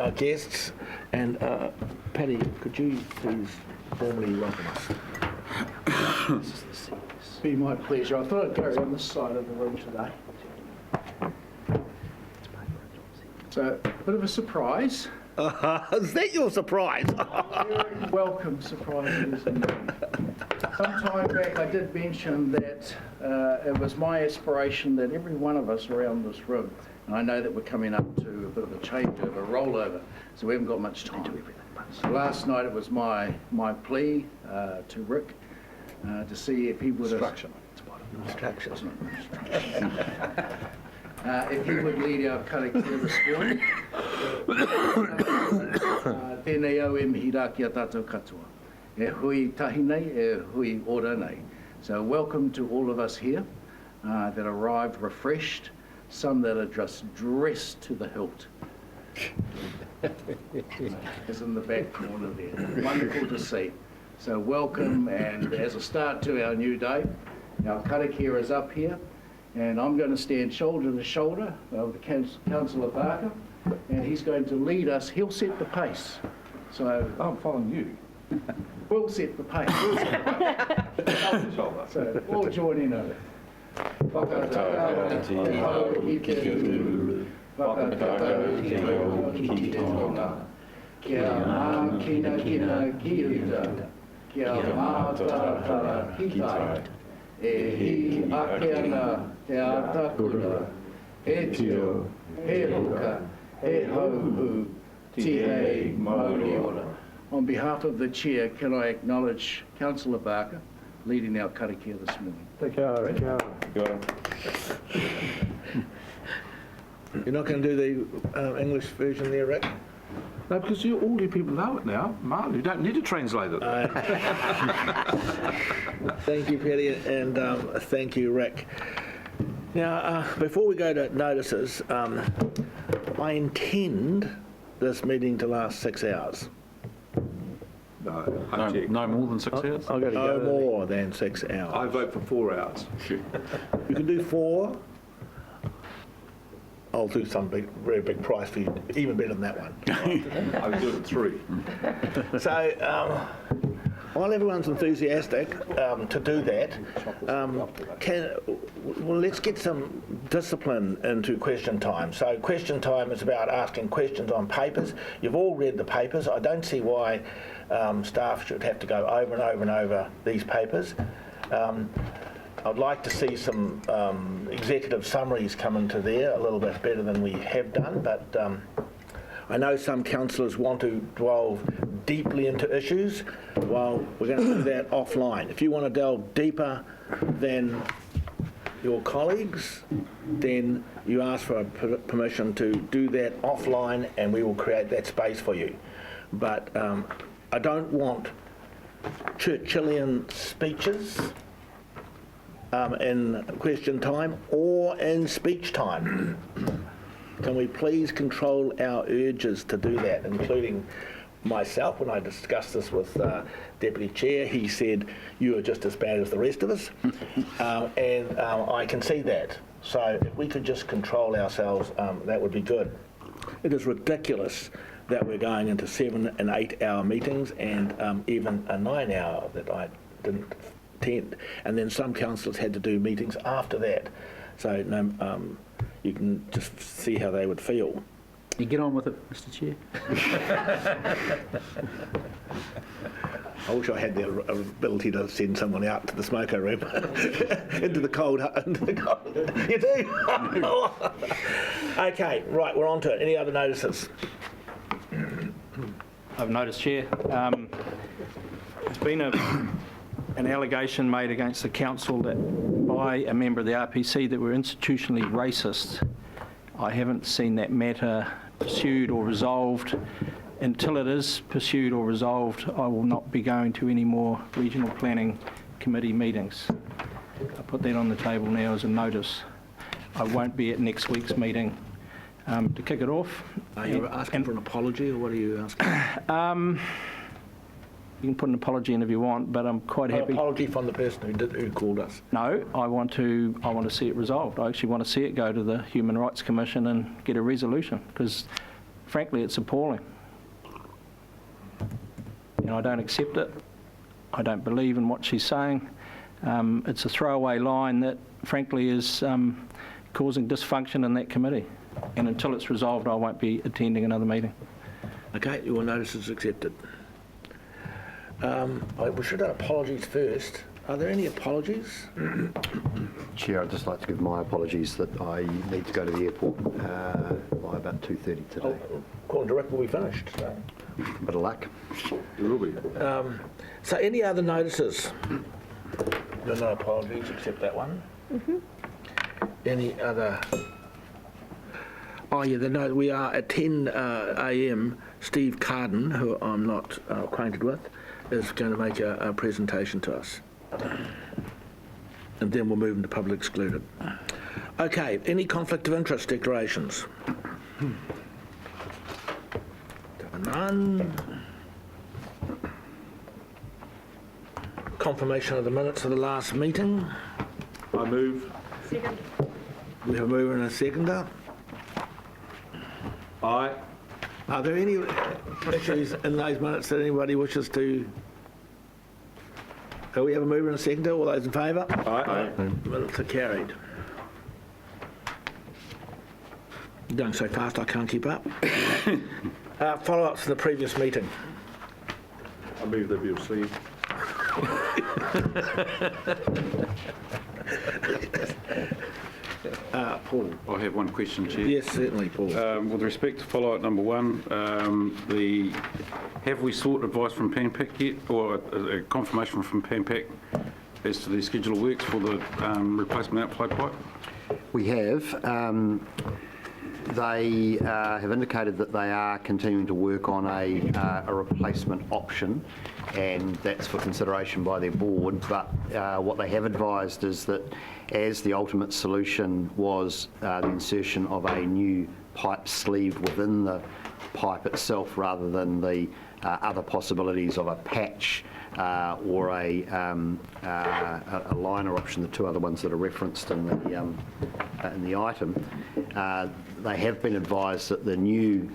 our guests. And Patty, could you please formally welcome us? Be my pleasure. I thought I'd go on this side of the room today. So, a bit of a surprise. Is that your surprise? Very welcome surprise it is indeed. Some time back I did mention that it was my aspiration that every one of us around this room, and I know that we're coming up to a bit of a changeover, a rollover, so we haven't got much time. So last night it was my plea to Rick to see if he would... Instruction. If he would lead our karakia this morning. Tēnei au e mihira ki a tātou katoa. E hui tahi nei, e hui ora nei. So welcome to all of us here that arrived refreshed, some that are just dressed to the hilt. Is in the back corner there. Wonderful to see. So welcome, and as a start to our new day, our karakia is up here. And I'm going to stand shoulder to shoulder with Councillor Barker, and he's going to lead us. He'll set the pace. So I'm following you. We'll set the pace. Shoulder to shoulder. So all join in on it. Kia mā kina kina ki rita, kia mā tātara ki tai. E hi ake ana te atakura, e tio, e hoka, e hauhu, ti hei mauri ora. On behalf of the Chair, can I acknowledge Councillor Barker leading our karakia this morning? You're not going to do the English version there, Rick? No, because all you people know it now. Martin, you don't need to translate it. Thank you, Patty, and thank you, Rick. Now, before we go to notices, I intend this meeting to last 6 hours. No more than 6 hours? No more than 6 hours. I vote for 4 hours. You can do 4. I'll do some very big prize for you, even better than that one. I'll do it 3. So, while everyone's enthusiastic to do that, let's get some discipline into question time. So question time is about asking questions on papers. You've all read the papers. I don't see why staff should have to go over and over and over these papers. I'd like to see some executive summaries come into there a little bit better than we have done, but I know some councillors want to delve deeply into issues. Well, we're going to do that offline. If you want to delve deeper than your colleagues, then you ask for permission to do that offline, and we will create that space for you. But I don't want Churchillian speeches in question time or in speech time. Can we please control our urges to do that, including myself? When I discussed this with Deputy Chair, he said, you are just as bad as the rest of us. And I can see that. So if we could just control ourselves, that would be good. It is ridiculous that we're going into 7 and 8 hour meetings, and even a 9 hour that I didn't attend. And then some councillors had to do meetings after that. So you can just see how they would feel. You get on with it, Mr. Chair. I wish I had the ability to send someone out to the smoker room, into the cold. You do? Okay, right, we're on to it. Any other notices? I've noticed, Chair. There's been an allegation made against the council that by a member of the RPC that we're institutionally racist. I haven't seen that matter pursued or resolved. Until it is pursued or resolved, I will not be going to any more Regional Planning Committee meetings. I put that on the table now as a notice. I won't be at next week's meeting to kick it off. Are you asking for an apology, or what are you asking? You can put an apology in if you want, but I'm quite happy. An apology from the person who called us. No, I want to see it resolved. I actually want to see it go to the Human Rights Commission and get a resolution, because frankly, it's appalling. And I don't accept it. I don't believe in what she's saying. It's a throwaway line that, frankly, is causing dysfunction in that committee. And until it's resolved, I won't be attending another meeting. Okay, your notice is accepted. We should have apologies first. Are there any apologies? Chair, I'd just like to give my apologies that I need to go to the airport by about 2:30 today. According to Rick, will be finished. So. Bit of luck. It will be. So any other notices? There are no apologies except that one. Any other? Oh yeah, the note. We are at 10 a.m. Steve Carden, who I'm not acquainted with, is going to make a presentation to us. And then we'll move into public excluded. Okay, any conflict of interest declarations? None. Confirmation of the minutes of the last meeting. I move. Second. We have a mover and a seconder. Aye. Are there any issues in those minutes that anybody wishes to? We have a mover and a seconder. All those in favour? Aye. Minutes are carried. You're going so fast I can't keep up. Follow-ups to the previous meeting. I move that be received. Paul. I have one question, Chair. Yes, certainly, Paul. With respect to follow-up number one, have we sought advice from PANPAC yet, or a confirmation from PANPAC as to the schedule of works for the replacement outflow pipe? We have. They have indicated that they are continuing to work on a replacement option, and that's for consideration by their board. But what they have advised is that as the ultimate solution was the insertion of a new pipe sleeve within the pipe itself rather than the other possibilities of a patch or a liner option, the two other ones that are referenced in the item, they have been advised that the new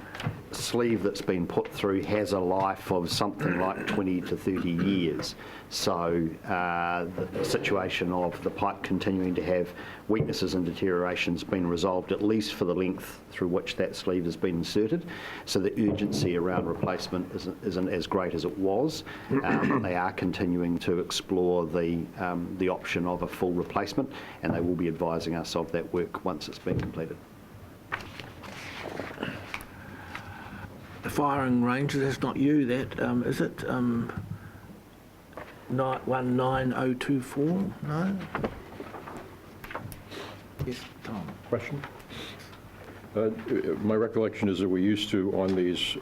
sleeve that's been put through has a life of something like 20 to 30 years. So the situation of the pipe continuing to have weaknesses and deterioration has been resolved, at least for the length through which that sleeve has been inserted. So the urgency around replacement isn't as great as it was. They are continuing to explore the option of a full replacement, and they will be advising us of that work once it's been completed. The firing range, that's not you, that, is it? 19024? No? Yes, Tom. Question? My recollection is that we used to, on these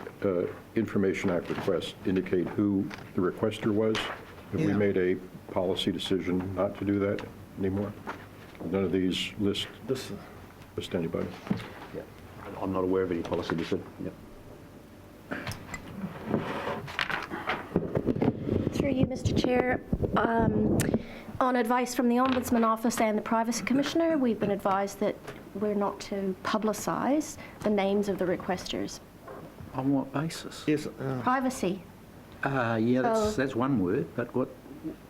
Information Act requests, indicate who the requester was. Have we Yeah. made a policy decision not to do that anymore? None of these list anybody? Yeah. I'm not aware of any policy decision. Yep. Through you, Mr. Chair, on advice from the Ombudsman Office and the Privacy Commissioner, we've been advised that we're not to publicise the names of the requesters. On what basis? Yes. Privacy. Yeah, So- that's one word, but what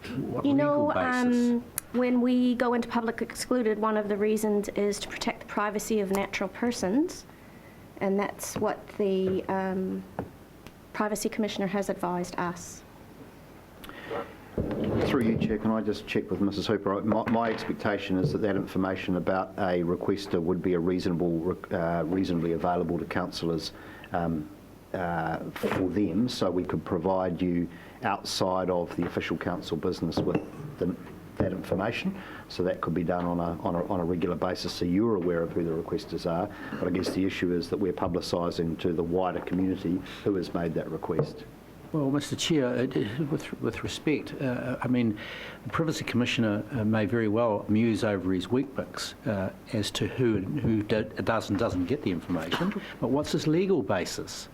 You legal know, basis? when we go into public excluded, one of the reasons is to protect the privacy of natural persons, and that's what the Privacy Commissioner has advised us. Through you, Chair, can I just check with Mrs Hooper? My expectation is that information about a requester would be reasonably available to councillors for them, so we could provide you outside of the official council business with that information. So that could be done on a regular basis, so you're aware of who the requesters are. But I guess the issue is that we're publicising to the wider community who has made that request. Well, Mr. Chair, with respect, I mean, the Privacy Commissioner may very well muse over his Weet-Bix as to who does and doesn't get the information, but what's his legal basis?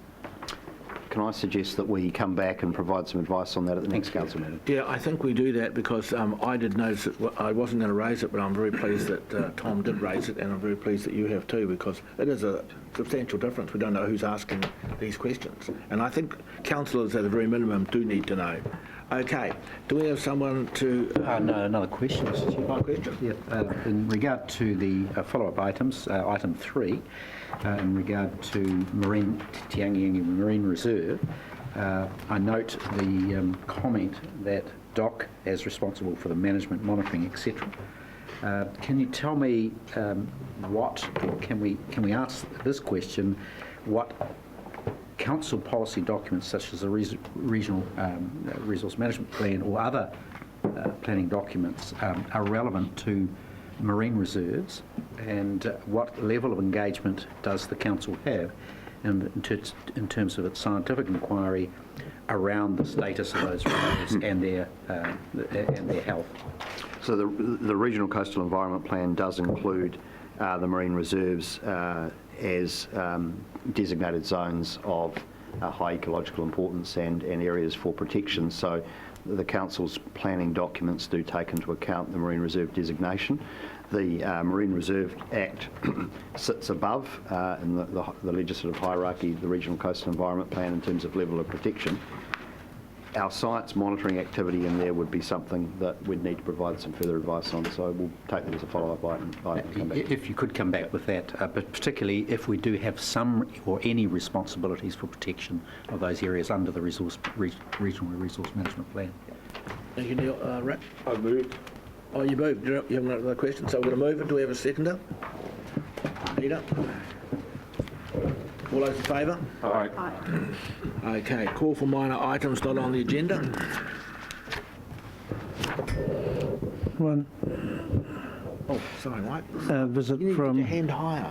Can I suggest that we come back and provide some advice on that at the next council meeting? Yeah, I think we do that because I did notice it. I wasn't going to raise it, but I'm very pleased that Tom did raise it, and I'm very pleased that you have too, because it is a substantial difference. We don't know who's asking these questions. And I think councillors at the very minimum do need to know. Okay, do we have someone to... No, another question, Mr. Chair. My question? Yeah, in regard to the follow-up items, item 3, in regard to Te Ange Marine Reserve, I note the comment that DOC is responsible for the management, monitoring, etc. Can you tell me what, or can we ask this question, what council policy documents such as the regional resource management plan or other planning documents are relevant to marine reserves, and what level of engagement does the council have in terms of its scientific inquiry around the status of those reserves and their health? So the Regional Coastal Environment Plan does include the marine reserves as designated zones of high ecological importance and areas for protection. So the Council's planning documents do take into account the marine reserve designation. The Marine Reserve Act sits above in the legislative hierarchy, the Regional Coastal Environment Plan, in terms of level of protection. Our science monitoring activity in there would be something that we'd need to provide some further advice on, so we'll take that as a follow-up item. Come back. If you could come back with that, but particularly if we do have some or any responsibilities for protection of those areas under the regional resource management plan. Thank you, Neil. Rick? I moved. Oh, you moved. You have another question, so we're going to move it. Do we have a seconder? Peter? All those in favour? Aye. Okay, call for minor items not on the agenda. One, Oh, sorry, Mike. visit You need to get from your hand higher.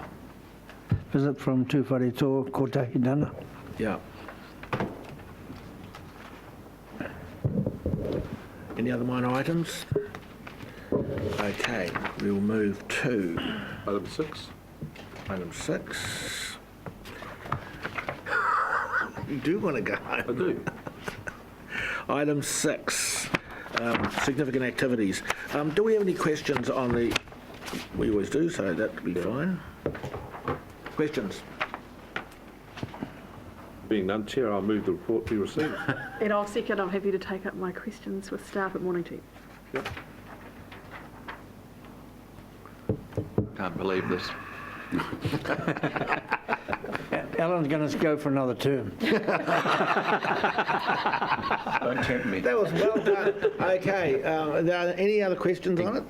2 Whareto, Kotahidana. Yeah. Any other minor items? Okay, we'll move to Item 6. item 6. You do want to go home. I do. Item 6, significant activities. Do we have any questions on the... We always do, so that will be fine. Questions? Being none, Chair, I'll move the report be received. And I'll second. I'm happy to take up my questions with staff at Mornington. Yep. Can't believe this. Alan's going to go for another term. Don't tempt me. That was well done. Okay, are there any other questions on it?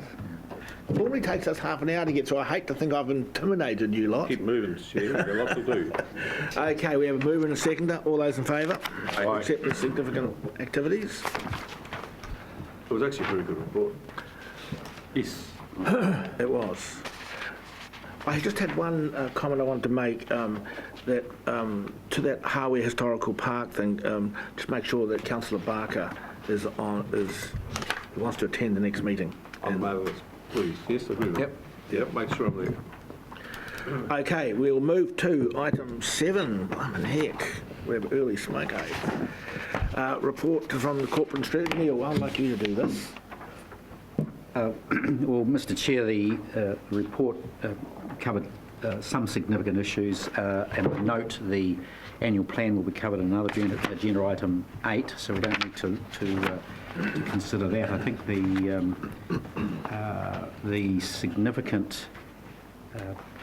It normally takes us half an hour to get through. I hate to think I've intimidated you lot. Keep moving, Chair. We've got a lot to do. Okay, we have a mover and a seconder. All those in favour? Aye. Accept the significant activities. It was actually a very good report. Yes. It was. I just had one comment I wanted to make, that to that Hawi Historical Park thing, just make sure that Councillor Barker wants to attend the next meeting. I'm marvellous. Please. Yes, I will. Yep, make sure I'm there. Okay, we'll move to item 7. Blimmin' heck, we have early smoke aid. Report from the corporate strategy. Neil, I'd like you to do this. Well, Mr. Chair, the report covered some significant issues, and I note the annual plan will be covered in another agenda item 8, so we don't need to consider that. I think the significant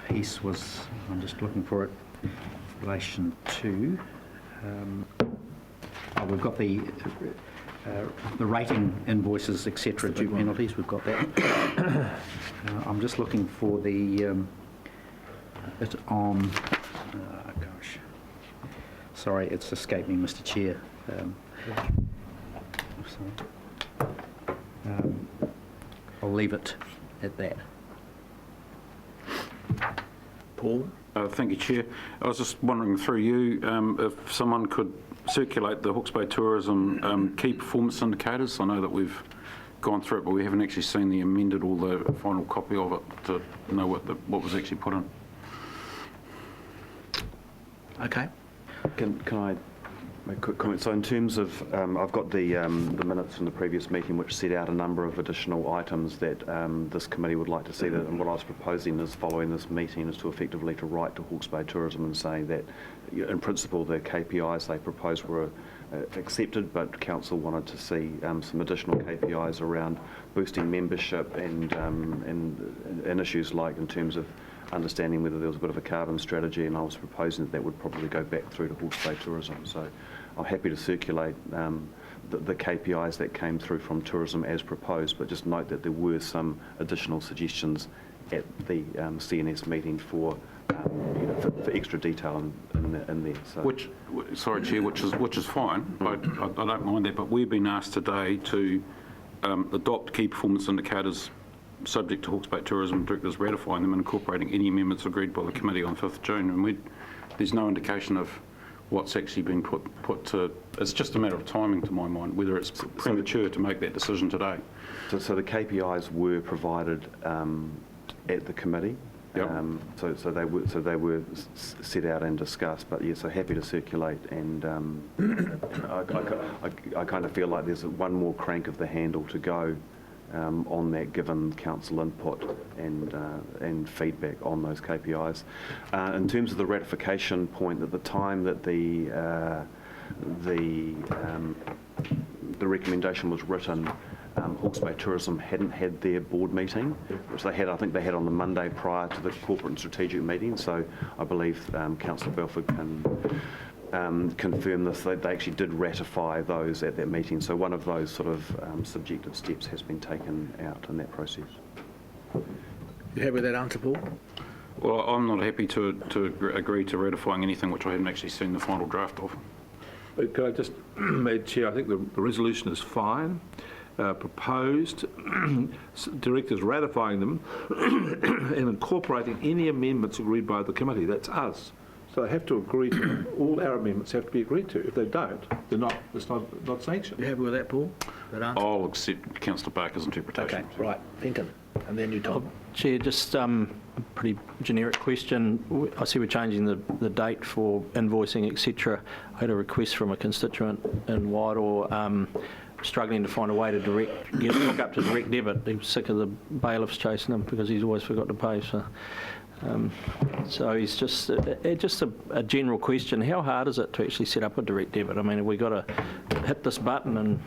piece was, I'm just looking for it, in relation to, we've got the rating invoices, etc., due penalties, we've got that. I'm just looking for the bit on, gosh, sorry, it's escaped me, Mr. Chair. I'll leave it at that. Paul? Thank you, Chair. I was just wondering through you if someone could circulate the Hawke's Bay Tourism key performance indicators. I know that we've gone through it, but we haven't actually seen the amended or the final copy of it to know what was actually put in. Okay. Can I Make a quick comment. So in terms of, I've got the minutes from the previous meeting which set out a number of additional items that this committee would like to see. That, and what I was proposing is, following this meeting, is to effectively to write to Hawke's Bay Tourism and say that, in principle, the KPIs they proposed were accepted, but council wanted to see some additional KPIs around boosting membership and issues like in terms of understanding whether there was a bit of a carbon strategy, and I was proposing that would probably go back through to Hawke's Bay Tourism. So I'm happy to circulate the KPIs that came through from tourism as proposed, but just note that there were some additional suggestions at the CNS meeting for extra detail in there. So. Sorry, Chair, which is fine. I don't mind that, but we've been asked today to adopt key performance indicators subject to Hawke's Bay Tourism directors ratifying them and incorporating any amendments agreed by the committee on 5th June. And there's no indication of what's actually been put to. It's just a matter of timing, to my mind, whether it's premature to make that decision today. So the KPIs were provided at the committee. Yep. So they were set out and discussed, but yeah, so happy to circulate, and I kind of feel like there's one more crank of the handle to go on that, given council input and feedback on those KPIs. In terms of the ratification point, at the time that the recommendation was written, Hawke's Bay Tourism hadn't had their board meeting, which they had, I think they had on the Monday prior to the corporate and strategic meeting. So I believe Councillor Belford can confirm this. They actually did ratify those at that meeting. So one of those sort of subjective steps has been taken out in that process. You happy with that answer, Paul? Well, I'm not happy to agree to ratifying anything which I haven't actually seen the final draft of. But could I just, Madam Chair, I think the resolution is fine. Proposed, directors ratifying them and incorporating any amendments agreed by the committee. That's us. So they have to agree to them. All our amendments have to be agreed to. If they don't, it's not sanctioned. You happy with that, Paul? That answer? I'll accept Councillor Barker's interpretation. Okay, right. Fenton. And then you, Tom. Chair, just a pretty generic question. I see we're changing the date for invoicing, etc. I had a request from a constituent in Wairoa, struggling to find a way to hook up to direct debit. He was sick of the bailiffs chasing him because he's always forgot to pay. So he's just a general question. How hard is it to actually set up a direct debit? I mean, have we got to hit this button and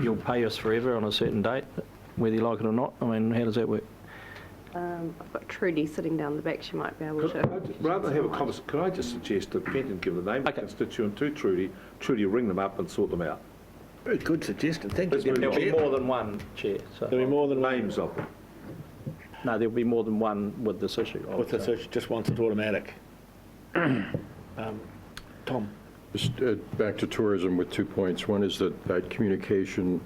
you'll pay us forever on a certain date, whether you like it or not? I mean, how does that work? I've got Trudy sitting down the back. She might be able to. Rather than have a conversation, could I just suggest that Fenton give the name of the constituent to Trudy? Trudy ring them up and sort them out. Very good suggestion. Thank you. There'll be more than one, Chair. So. There'll be more than names of them. No, there'll be more than one with this issue. With this issue, just wants it automatic. Tom. Just back to tourism with 2 points. One is that communication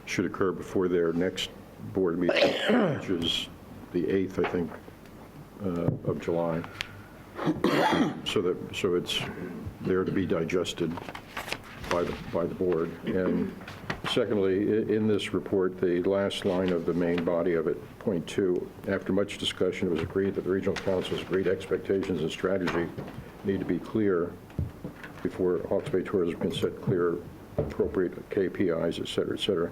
should occur before their next board meeting, which is the 8th, I think, of July. So it's there to be digested by the board. And secondly, in this report, the last line of the main body of it, point 2, after much discussion, it was agreed that the regional council's agreed expectations and strategy need to be clear before Hawke's Bay Tourism can set clear, appropriate KPIs, et cetera, et cetera.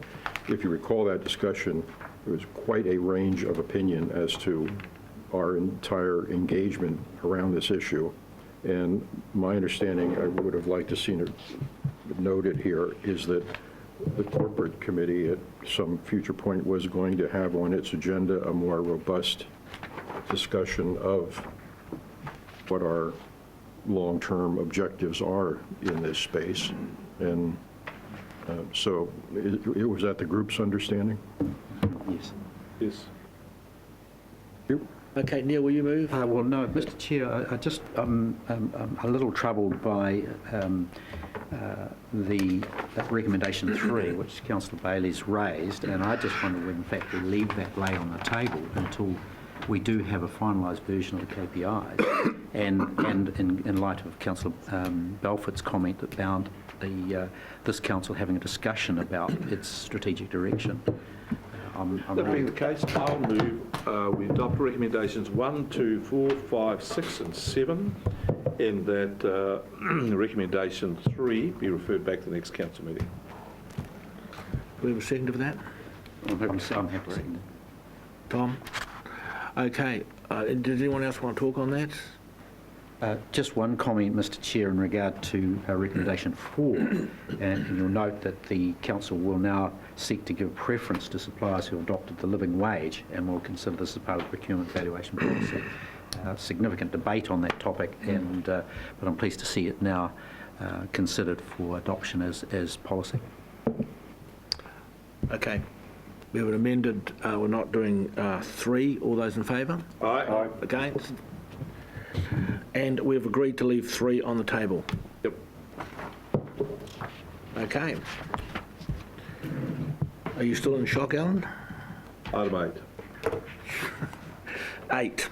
If you recall that discussion, there was quite a range of opinion as to our entire engagement around this issue. And my understanding, I would have liked to seen it noted here, is that the corporate committee at some future point was going to have on its agenda a more robust discussion of what our long-term objectives are in this space. And so it was that the group's understanding? Yes. Yes. Okay, Neil, will you move? Well, no, Mr. Chair, I'm a little troubled by that recommendation 3, which Councillor Bailey's raised, and I just wonder when, in fact, we leave that lay on the table until we do have a finalised version of the KPIs, and in light of Councillor Belford's comment about this council having a discussion about its strategic direction. That being the case, I'll move we adopt recommendations 1, 2, 4, 5, 6 and 7 and that recommendation 3 be referred back to the next council meeting. Do we have a second for that? I'm happy to second it. Tom? Okay. Does anyone else want to talk on that? Just one comment, Mr Chair, in regard to recommendation 4, and you'll note that the council will now seek to give preference to suppliers who adopted the living wage, and will consider this as part of the procurement valuation policy. Significant debate on that topic, and but I'm pleased to see it now considered for adoption as policy. Okay. We have an amended, we're not doing 3. All those in favour? Aye. Against? And we've agreed to leave 3 on the table. Yep. Okay. Are you still in shock, Alan? Item 8. 8.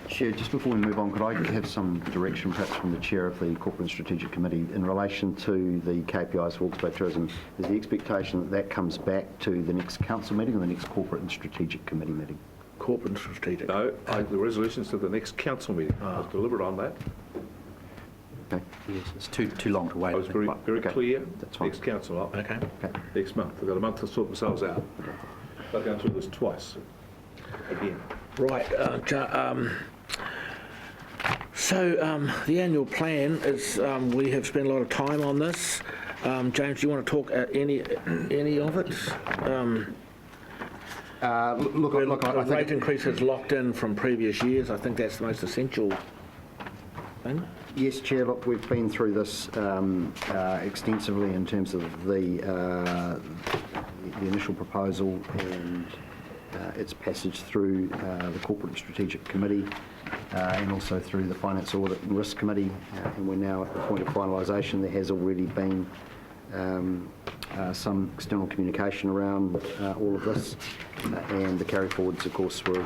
Chair, just before we move on, could I have some direction perhaps from the Chair of the Corporate and Strategic Committee in relation to the KPIs for Hawke's Bay Tourism? Is the expectation that that comes back to the next council meeting or the next Corporate and Strategic Committee meeting? Corporate and Strategic. No, the resolution's to the next council meeting. I was deliberate on that. Okay. Yes, it's too long to wait. I was very Okay. clear. That's fine. Next council up. Okay. Next month. They've got a month to sort themselves out. They're going through this twice. Again. Right. The annual plan is, we have spent a lot of time on this. James, do you want to talk any of it? Look, I The rate think... increase is locked in from previous years. I think that's the most essential thing. Yes, Chair, look, we've been through this extensively in terms of the initial proposal and its passage through the Corporate and Strategic Committee and also through the Finance Audit and Risk Committee, and we're now at the point of finalisation. There has already been some external communication around all of this, and the carry forwards, of course, were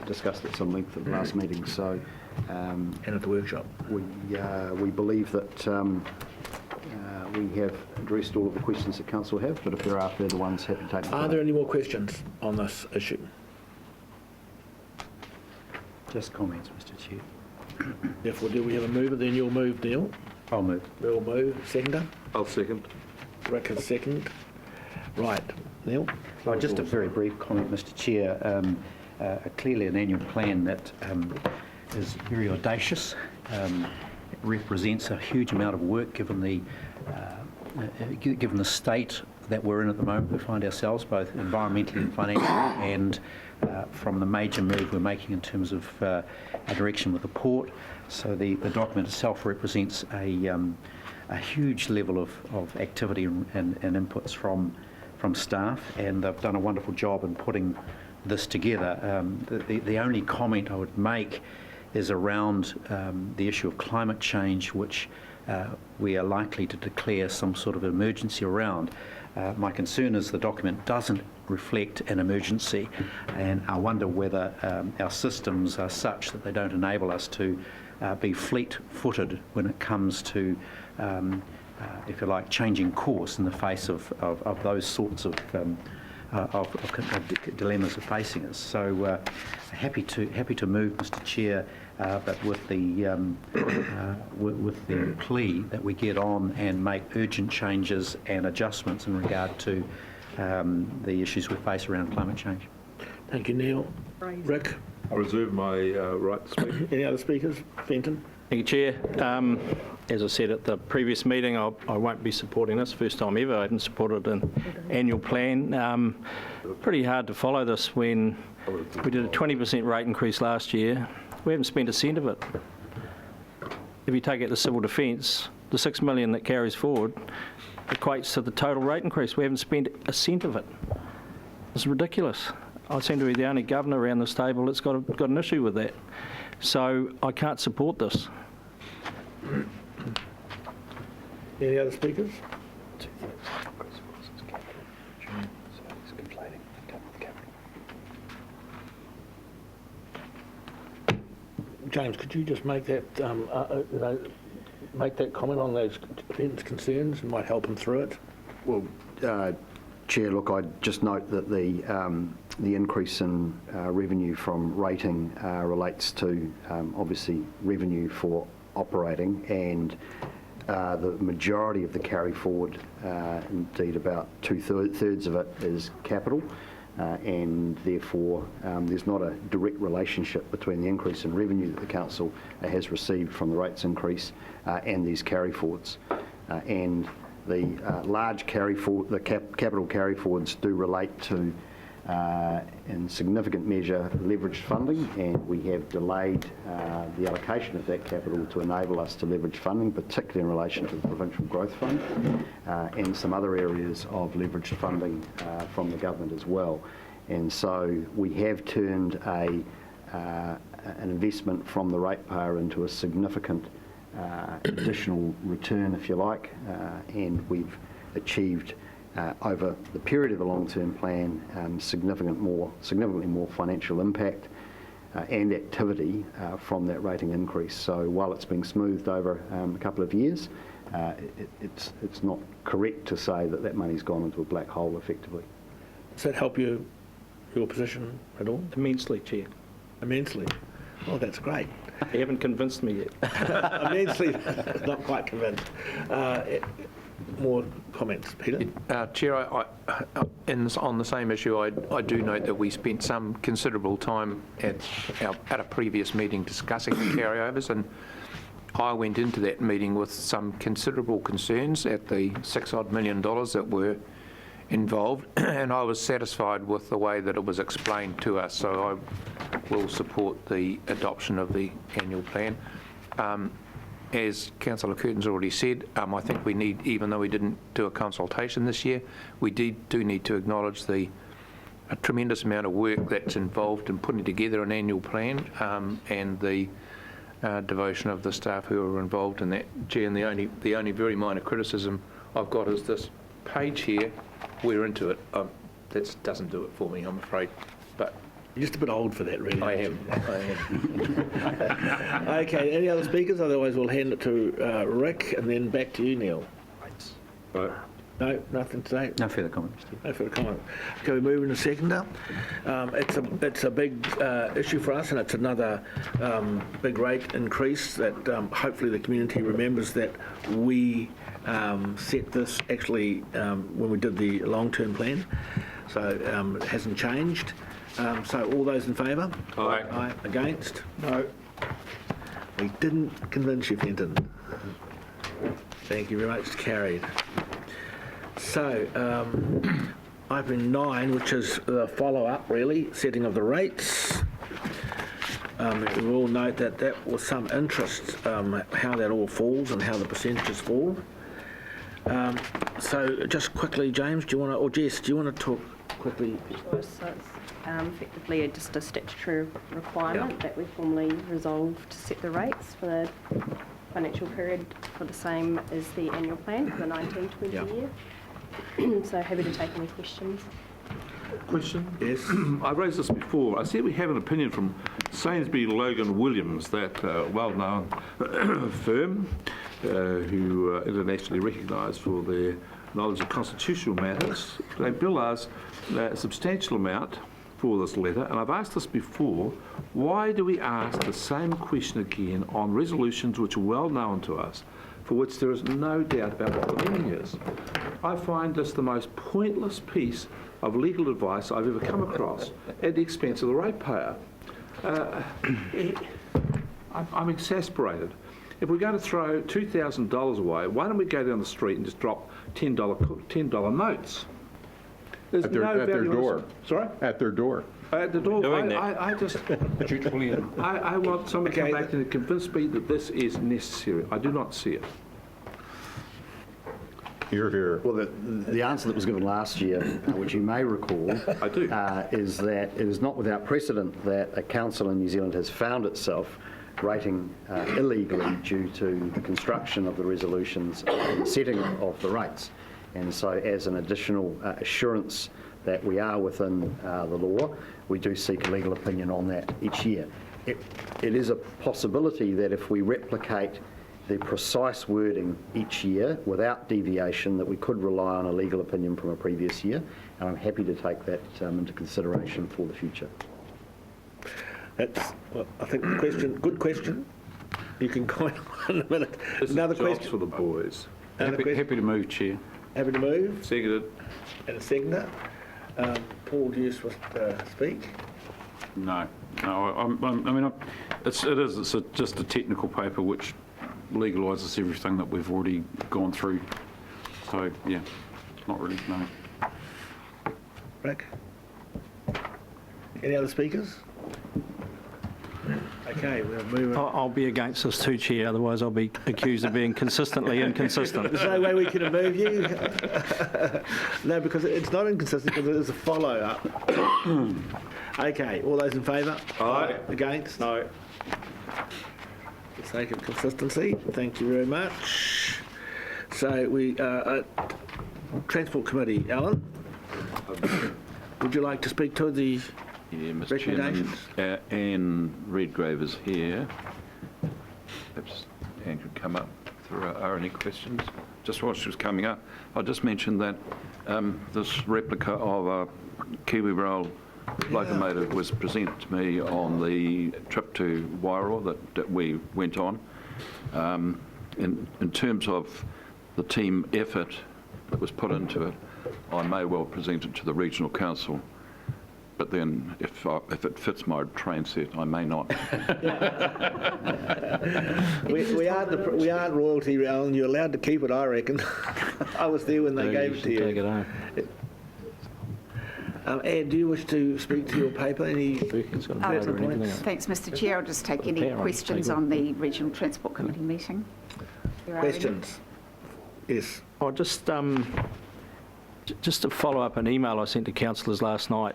discussed at some length at the last meeting. So, And at the workshop. we believe that we have addressed all of the questions that council have, but if there are further ones, happy to take them. Are there any more questions on this issue? Just comments, Mr Chair. Therefore, do we have a mover? Then you'll move, Neil. I'll move. Bill move. Seconder? I'll second. Rick is second. Right. Neil? Just a very brief comment, Mr Chair. Clearly an annual plan that is very audacious. It represents a huge amount of work given the state that we're in at the moment. We find ourselves both environmentally and financially, and from the major move we're making in terms of our direction with the port. So the document itself represents a huge level of activity and inputs from staff, and they've done a wonderful job in putting this together. The only comment I would make is around the issue of climate change, which we are likely to declare some sort of emergency around. My concern is the document doesn't reflect an emergency, and I wonder whether our systems are such that they don't enable us to be fleet-footed when it comes to, if you like, changing course in the face of those sorts of dilemmas are facing us. So happy to move, Mr Chair, but with the plea that we get on and make urgent changes and adjustments in regard to the issues we face around climate change. Thank you, Neil. Rick? I reserve my right to speak. Any other speakers? Fenton? Thank you, Chair. As I said at the previous meeting, I won't be supporting this. First time ever I haven't supported an annual plan. Pretty hard to follow this when we did a 20% rate increase last year. We haven't spent a cent of it. If you take out the civil defence, the $6 million that carries forward equates to the total rate increase. We haven't spent a cent of it. It's ridiculous. I seem to be the only governor around this table that's got an issue with that. So I can't support this. Any other speakers? James, could you just make that comment on those concerns and might help them through it? Well, Chair, look, I'd just note that the increase in revenue from rating relates to obviously revenue for operating, and the majority of the carry forward, indeed about two-thirds of it, is capital. And therefore there's not a direct relationship between the increase in revenue that the council has received from the rates increase and these carry forwards. And the large carry forward, the capital carry forwards do relate to, in significant measure, leveraged funding, and we have delayed the allocation of that capital to enable us to leverage funding, particularly in relation to the Provincial Growth Fund and some other areas of leveraged funding from the government as well. And so we have turned an investment from the ratepayer into a significant additional return, if you like, and we've achieved over the period of the long-term plan significantly more financial impact and activity from that rating increase. So while it's been smoothed over a couple of years, it's not correct to say that money's gone into a black hole effectively. Does that help your position at all? Immensely, Chair. Immensely. Oh, that's great. You haven't convinced me yet. Immensely, not quite convinced. More comments, Peter? Chair, on the same issue, I do note that we spent some considerable time at a previous meeting discussing the carryovers, and I went into that meeting with some considerable concerns at the $6 million that were involved, and I was satisfied with the way that it was explained to us, so I will support the adoption of the annual plan. As Councillor Curtin's already said, I think we need, even though we didn't do a consultation this year, we do need to acknowledge a tremendous amount of work that's involved in putting together an annual plan and the devotion of the staff who are involved in that. Chair, and the only very minor criticism I've got is this page here. We're into it. That doesn't do it for me, I'm afraid. But you're just a bit old for that, really. I am. Okay, any other speakers? Otherwise, we'll hand it to Rick, and then back to you, Neil. Right. No, nothing to say? No further comments. No further comment. Okay, we move into seconder. It's a big issue for us, and it's another big rate increase that hopefully the community remembers that we set this actually when we did the long-term plan. So it hasn't changed. So all those in favour? Aye. Aye. Against? No. We didn't convince you, Fenton. Thank you very much. It's carried. So, item 9, which is the follow-up, really, setting of the rates. We all note that was some interest, how that all falls and how the percentages fall. So, just quickly, James, do you want to, or Jess, do you want to talk quickly? Sure, so it's effectively just a statutory requirement that we formally resolve to set the rates for the financial period for the same as the annual plan for the 19-20 year. So happy to take any questions. Question? Yes. I raised this before. I see we have an opinion from Sainsbury Logan Williams, that well-known firm who are internationally recognised for their knowledge of constitutional matters. They bill us a substantial amount for this letter, and I've asked this before. Why do we ask the same question again on resolutions which are well known to us, for which there is no doubt about what the meaning is? I find this the most pointless piece of legal advice I've ever come across at the expense of the ratepayer. I'm exasperated. If we're going to throw $2,000 away, why don't we go down the street and just drop $10 notes? There's At their door. Sorry? At their door. At the door. Doing that. I just... I want someone to come back and convince me that this is necessary. I do not see it. Hear, hear. Well, the answer that was given last year, which you may recall, I do. Is that it is not without precedent that a council in New Zealand has found itself rating illegally due to the construction of the resolutions and the setting of the rates. And so as an additional assurance that we are within the law, we do seek a legal opinion on that each year. It is a possibility that if we replicate the precise wording each year without deviation, that we could rely on a legal opinion from a previous year, and I'm happy to take that into consideration for the future. That's, well, I think the question, good question. You can comment in a minute. This Another is jobs question. for the boys. Happy to move, Chair. Happy to move? Seconded. And a seconder. Paul, do you speak? No. It's just a technical paper which legalises everything that we've already gone through. So, yeah, not really, no. Rick? Any other speakers? Okay, we'll move on. I'll be against this too, Chair, otherwise I'll be accused of being consistently inconsistent. There's no way we can move you. No, because it's not inconsistent, because it is a follow-up. Okay, all those in favour? Aye. Against? No. For the sake of consistency, thank you very much. So we, Transport Committee, Alan? Would you like to speak to the Yeah, Mr. Chairman, Anne Redgrave is here. Perhaps Anne could come up if there are any questions. Just while she was coming up, I'll just mention that this replica of a Kiwi Rail locomotive was presented to me on the trip to Wairoa that we went on. In terms of the team effort that was put into it, I may well present it to the Regional Council, but then if it fits my train set, I may not. we aren't royalty, Alan. You're allowed to keep it, I reckon. I was there when they gave it to you. Take it home. Anne, do you wish to speak to your paper? Any Thanks, Mr. Chair. I'll just take any questions on the Regional Transport Committee meeting. questions? Yes. Oh, just to follow up an email I sent to councillors last night.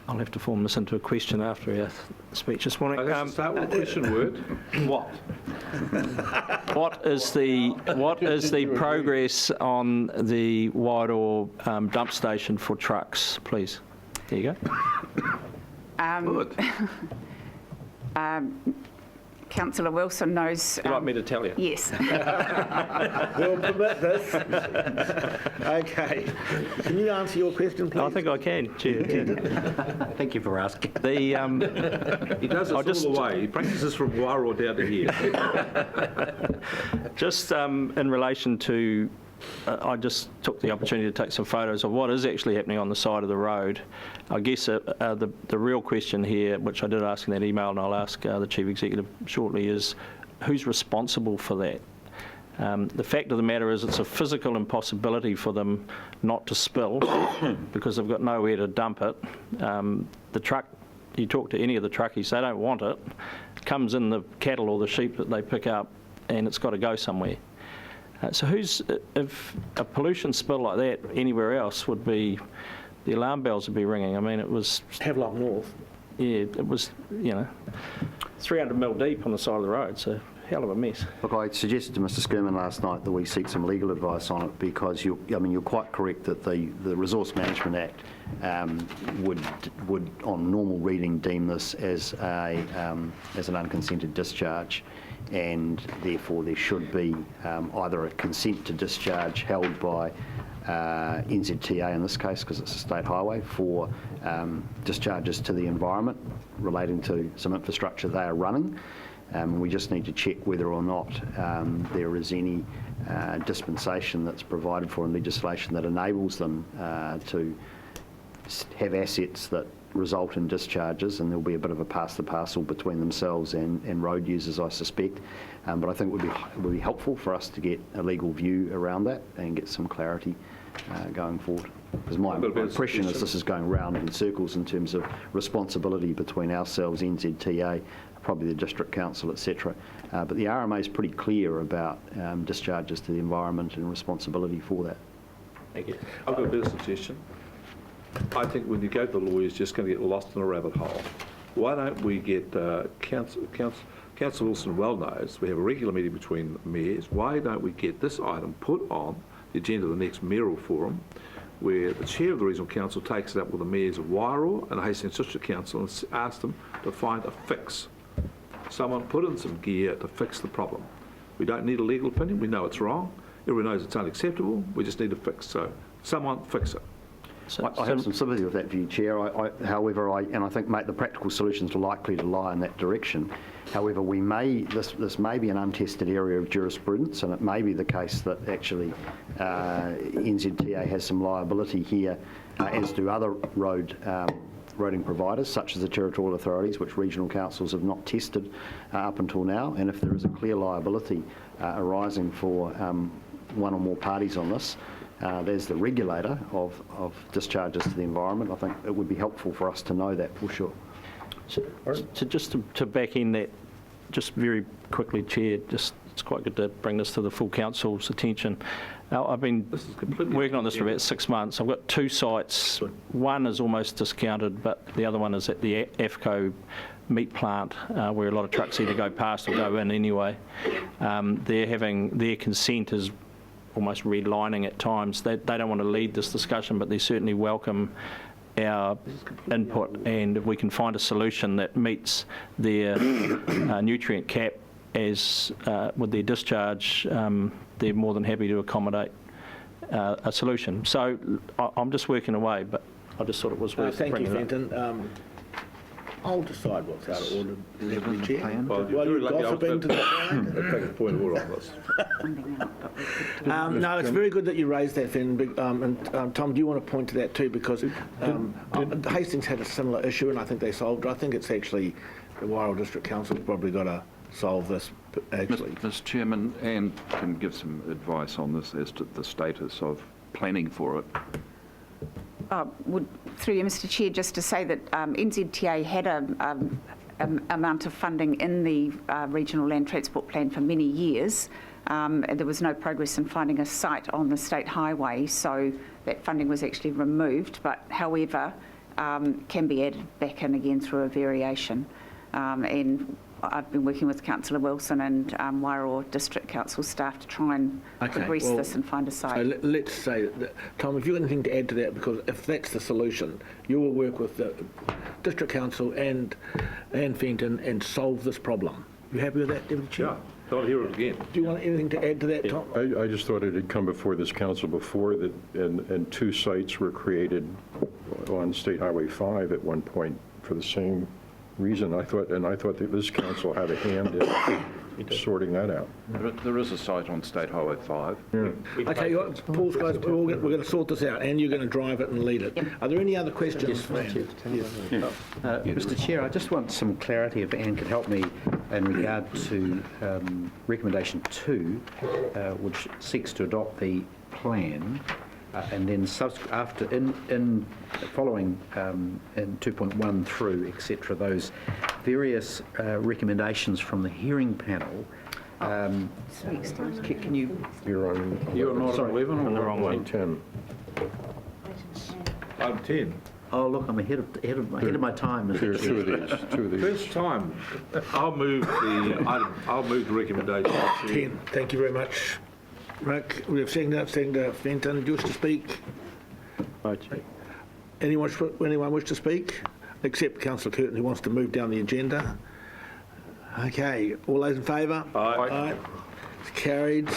I'll have to form this into a question after our speech this morning. Okay, start with the question word. What? What is the progress on the Wairoa dump station for trucks, please? There you go. Good. Councillor Wilson knows... You'd like me to tell you? Yes. We'll permit this. Okay. Can you answer your question, please? I think I can, Chair. Thank you for asking. He does this all the way. He practices from Wairoa down to here. Just in relation to, I just took the opportunity to take some photos of what is actually happening on the side of the road. I guess the real question here, which I did ask in that email and I'll ask the Chief Executive shortly, is who's responsible for that? The fact of the matter is it's a physical impossibility for them not to spill because they've got nowhere to dump it. The truck, you talk to any of the truckies, they don't want it. It comes in the cattle or the sheep that they pick up and it's got to go somewhere. So if a pollution spill like that anywhere else would be, the alarm bells would be ringing. I mean, it was... Havelock North. Yeah, it was, 300 mil deep on the side of the road, so hell of a mess. Look, I suggested to Mr Skirman last night that we seek some legal advice on it because you're quite correct that the Resource Management Act would on normal reading deem this as an unconsented discharge, and therefore there should be either a consent to discharge held by NZTA in this case, because it's a state highway, for discharges to the environment relating to some infrastructure they are running. We just need to check whether or not there is any dispensation that's provided for in legislation that enables them to have assets that result in discharges, and there'll be a bit of a pass the parcel between themselves and road users, I suspect. But I think it would be helpful for us to get a legal view around that and get some clarity going forward. Because my impression is this is going round in circles in terms of responsibility between ourselves, NZTA, probably the District Council, etc. But the RMA is pretty clear about discharges to the environment and responsibility for that. Thank you. I've got a bit of suggestion. I think when you go to the lawyers, you're just going to get lost in a rabbit hole. Why don't we get Councillor Wilson well knows we have a regular meeting between mayors. Why don't we get this item put on the agenda of the next mayoral forum, where the chair of the regional council takes it up with the mayors of Wairoa and the Hastings District Council and asks them to find a fix. Someone put in some gear to fix the problem. We don't need a legal opinion. We know it's wrong. Everyone knows it's unacceptable. We just need a fix. So someone fix it. I have some sympathy with that view, Chair. However, I think, mate, the practical solutions are likely to lie in that direction. However, this may be an untested area of jurisprudence, and it may be the case that actually NZTA has some liability here, as do other roading providers, such as the territorial authorities, which regional councils have not tested up until now. And if there is a clear liability arising for one or more parties on this, there's the regulator of discharges to the environment. I think it would be helpful for us to know that for sure. So just to back in that, just very quickly, Chair, it's quite good to bring this to the full council's attention. I've been working on this for about 6 months. I've got 2 sites. One is almost discounted, but the other one is at the AFCO meat plant, where a lot of trucks either go past or go in anyway. Their consent is almost redlining at times. They don't want to lead this discussion, but they certainly welcome our input, and if we can find a solution that meets their nutrient cap as with their discharge, they're more than happy to accommodate a solution. So I'm just working away, but I just thought it was worth bringing it up. Thank you, Fenton. I'll decide what's out of order, Deputy Chair. Well, While you're gossiping to the side. Take a point of order on this. No, it's very good that you raised that, Fenton. And Tom, do you want to point to that too? Because Hastings had a similar issue, and I think they solved it. I think it's actually the Wairau District Council's probably got to solve this, actually. Mr. Chairman, Anne can give some advice on this as to the status of planning for it. Through you, Mr. Chair, just to say that NZTA had an amount of funding in the Regional Land Transport Plan for many years. There was no progress in finding a site on the state highway, so that funding was actually removed, but however, can be added back in again through a variation. And I've been working with Councillor Wilson and Wairau District Council staff to try and progress this and find a site. So let's say that, Tom, if you've got anything to add to that, because if that's the solution, you will work with the District Council and Fenton and solve this problem. You happy with that, Deputy Chair? Yeah, don't hear it again. Do you want anything to add to that, Tom? I just thought it had come before this council before that, and 2 sites were created on State Highway 5 at one point for the same reason. I thought that this council had a hand in sorting that out. There is a site on State Highway 5. Yeah. Okay, Paul's guys, we're going to sort this out, and you're going to drive it and lead it. Are there any other questions? Mr. Chair, I just want some clarity, if Anne could help me, in regard to recommendation 2, which seeks to adopt the plan. And then following in 2.1 through, etc., those various recommendations from the hearing panel. Can you? You're not on 11 or on the wrong one? 10. I'm 10. Oh, look, I'm ahead of my time. There are 2 of these. First time. I'll move the recommendation. 10. Thank you very much. Rick, we have seconded Fenton. Do you wish to speak? Anyone wish to speak? Except Councillor Curtin, who wants to move down the agenda. Okay, all those in favour? Aye. It's carried.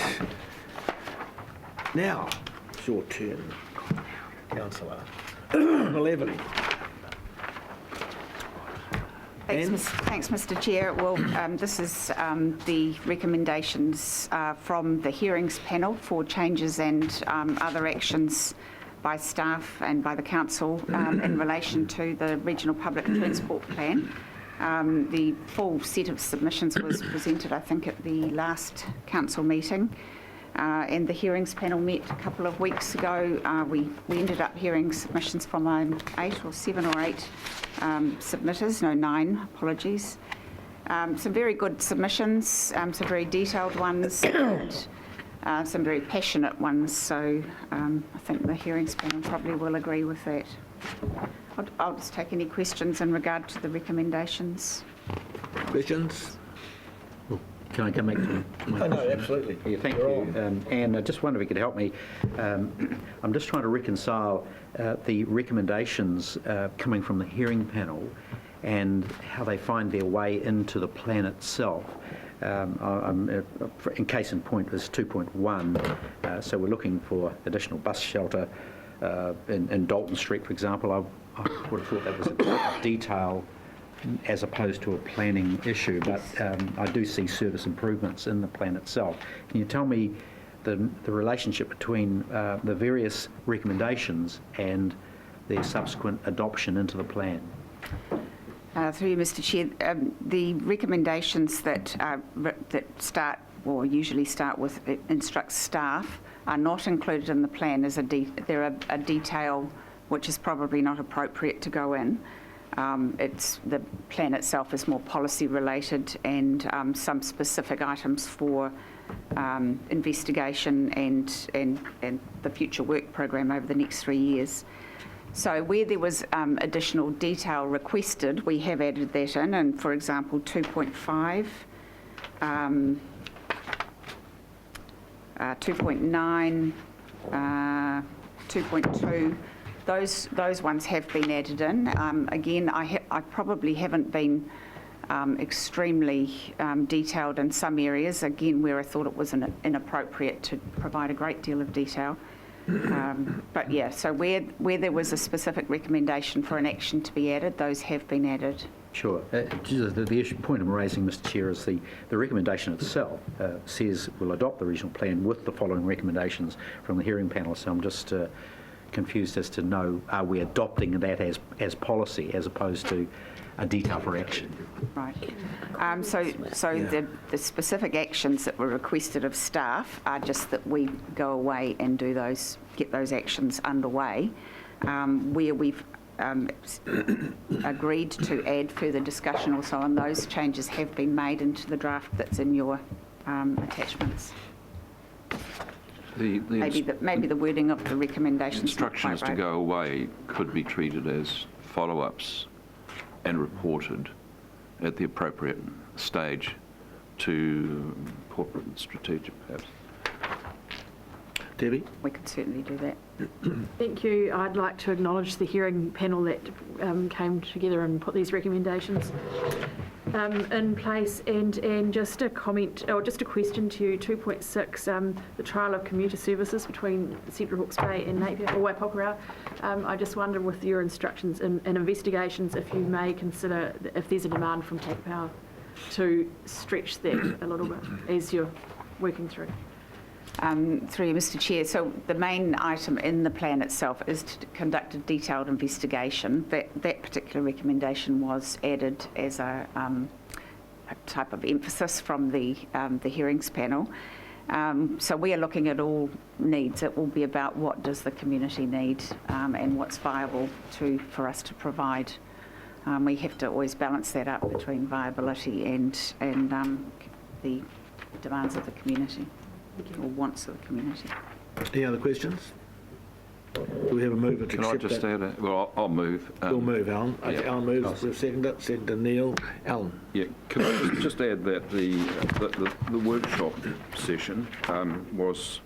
Now, it's your turn, Councillor. 11. Thanks, Mr. Chair. Well, this is the recommendations from the hearings panel for changes and other actions by staff and by the council in relation to the Regional Public Transport Plan. The full set of submissions was presented, I think, at the last council meeting. And the hearings panel met a couple of weeks ago. We ended up hearing submissions from 8 or 7 or 8 submitters, no 9, apologies. Some very good submissions, some very detailed ones, and some very passionate ones, so I think the hearings panel probably will agree with that. I'll just take any questions in regard to the recommendations. Questions? Can I come back to my question? No, absolutely. Yeah, thank you. And I just wonder if you could help me. I'm just trying to reconcile the recommendations coming from the hearing panel and how they find their way into the plan itself. In case in point, there's 2.1. So we're looking for additional bus shelter in Dalton Street, for example, I would have thought that was a detail as opposed to a planning issue, but I do see service improvements in the plan itself. Can you tell me the relationship between the various recommendations and their subsequent adoption into the plan? Through you, Mr. Chair, the recommendations that start, or usually start with, instruct staff, are not included in the plan as they're a detail which is probably not appropriate to go in. The plan itself is more policy related, and some specific items for investigation and the future work program over the next 3 years. So where there was additional detail requested, we have added that in, and for example 2.5, 2.9, 2.2, those ones have been added in. Again, I probably haven't been extremely detailed in some areas, again where I thought it was inappropriate to provide a great deal of detail. But yeah, so where there was a specific recommendation for an action to be added, those have been added. Sure. The point I'm raising, Mr. Chair, is the recommendation itself says we'll adopt the regional plan with the following recommendations from the hearing panel. So I'm just confused as to know, are we adopting that as policy as opposed to a detail for action? Right. The specific actions that were requested of staff are just that we go away and do those, get those actions underway. Where we've agreed to add further discussion or so on, those changes have been made into the draft that's in your attachments. Maybe the wording of the recommendations. Instructions to go away could be treated as follow-ups and reported at the appropriate stage to corporate and strategic, perhaps. Debbie? We could certainly do that. Thank you. I'd like to acknowledge the hearing panel that came together and put these recommendations in place, and just a comment, or just a question to you, 2.6, the trial of commuter services between Central Hawke's Bay and Napier or Waipokarau. I just wonder, with your instructions and investigations, if you may consider if there's a demand from TAC Power to stretch that a little bit as you're working through. Through you, Mr. Chair. So the main item in the plan itself is to conduct a detailed investigation. That particular recommendation was added as a type of emphasis from the hearings panel. So we are looking at all needs. It will be about what does the community need and what's viable for us to provide. We have to always balance that up between viability and the demands of the community. Or wants of the community. Any other questions? Do we have a mover to accept that? Can I just add? Well, I'll move. You'll move, Alan. Okay, Yeah. Alan moves. We've seconded it. Seconded Neil. Alan. Yeah, can I just add that the workshop session was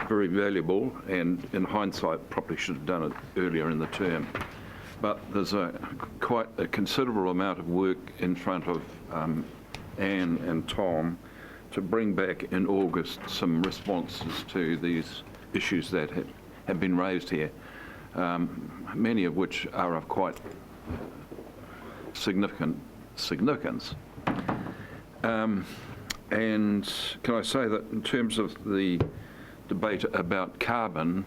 very valuable, and in hindsight probably should have done it earlier in the term. But there's quite a considerable amount of work in front of Anne and Tom to bring back in August some responses to these issues that have been raised here, many of which are of quite significance. And can I say that in terms of the debate about carbon,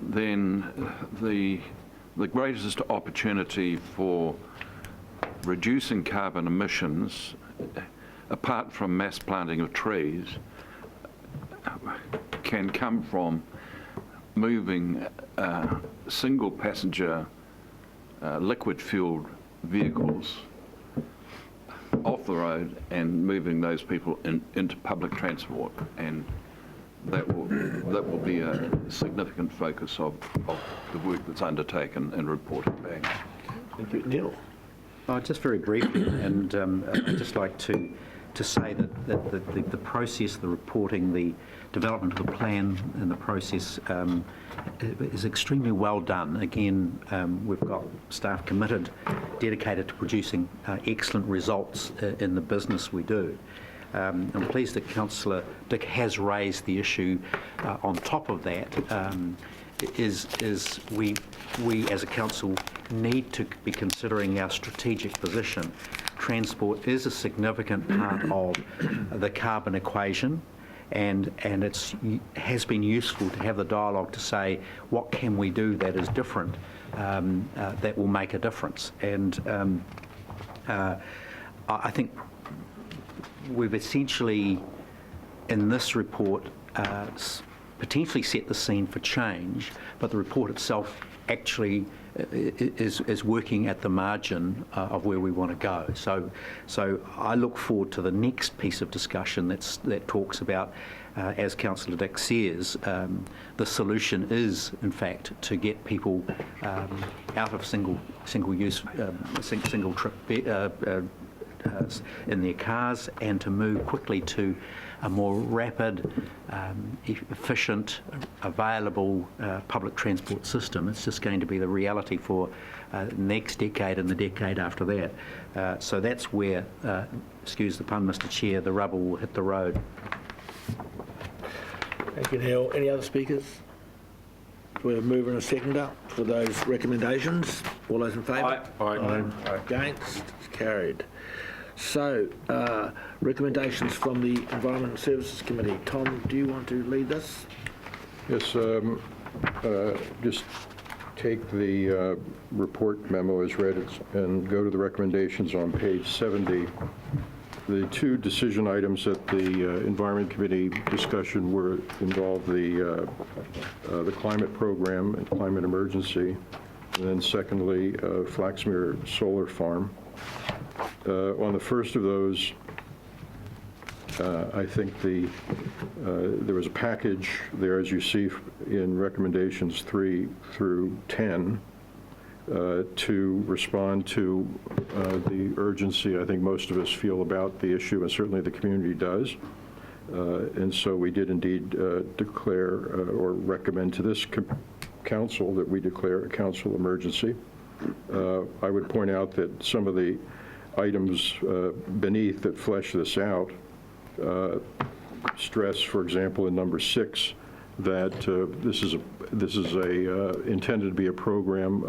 then the greatest opportunity for reducing carbon emissions, apart from mass planting of trees, can come from moving single passenger liquid fueled vehicles off the road and moving those people into public transport, and that will be a significant focus of the work that's undertaken and reported back. Thank you. Neil. Just very briefly, and I'd just like to say that the process, the reporting, the development of the plan and the process is extremely well done. Again, we've got staff committed, dedicated to producing excellent results in the business we do. I'm pleased that Councillor Dick has raised the issue on top of that, is we as a council need to be considering our strategic position. Transport is a significant part of the carbon equation, and it has been useful to have the dialogue to say, what can we do that is different, that will make a difference. And I think we've essentially, in this report, potentially set the scene for change, but the report itself actually is working at the margin of where we want to go. So I look forward to the next piece of discussion that talks about, as Councillor Dick says, the solution is, in fact, to get people out of single trip in their cars, and to move quickly to a more rapid, efficient, available public transport system. It's just going to be the reality for next decade and the decade after that. So that's where, excuse the pun, Mr. Chair, the rubber will hit the road. Thank you, Neil. Any other speakers? We're moving a seconder for those recommendations. All those in favour? Aye. Against? It's carried. So, recommendations from the Environment and Services Committee. Tom, do you want to lead this? Yes, just take the report memo as read and go to the recommendations on page 70. The two decision items at the Environment Committee discussion involved the climate program and climate emergency, and then secondly, Flaxmere Solar Farm. On the first of those, I think there was a package there, as you see in recommendations 3 through 10, to respond to the urgency I think most of us feel about the issue, and certainly the community does. And so we did indeed declare or recommend to this council that we declare a council emergency. I would point out that some of the items beneath that flesh this out stress, for example, in number 6, that this is intended to be a program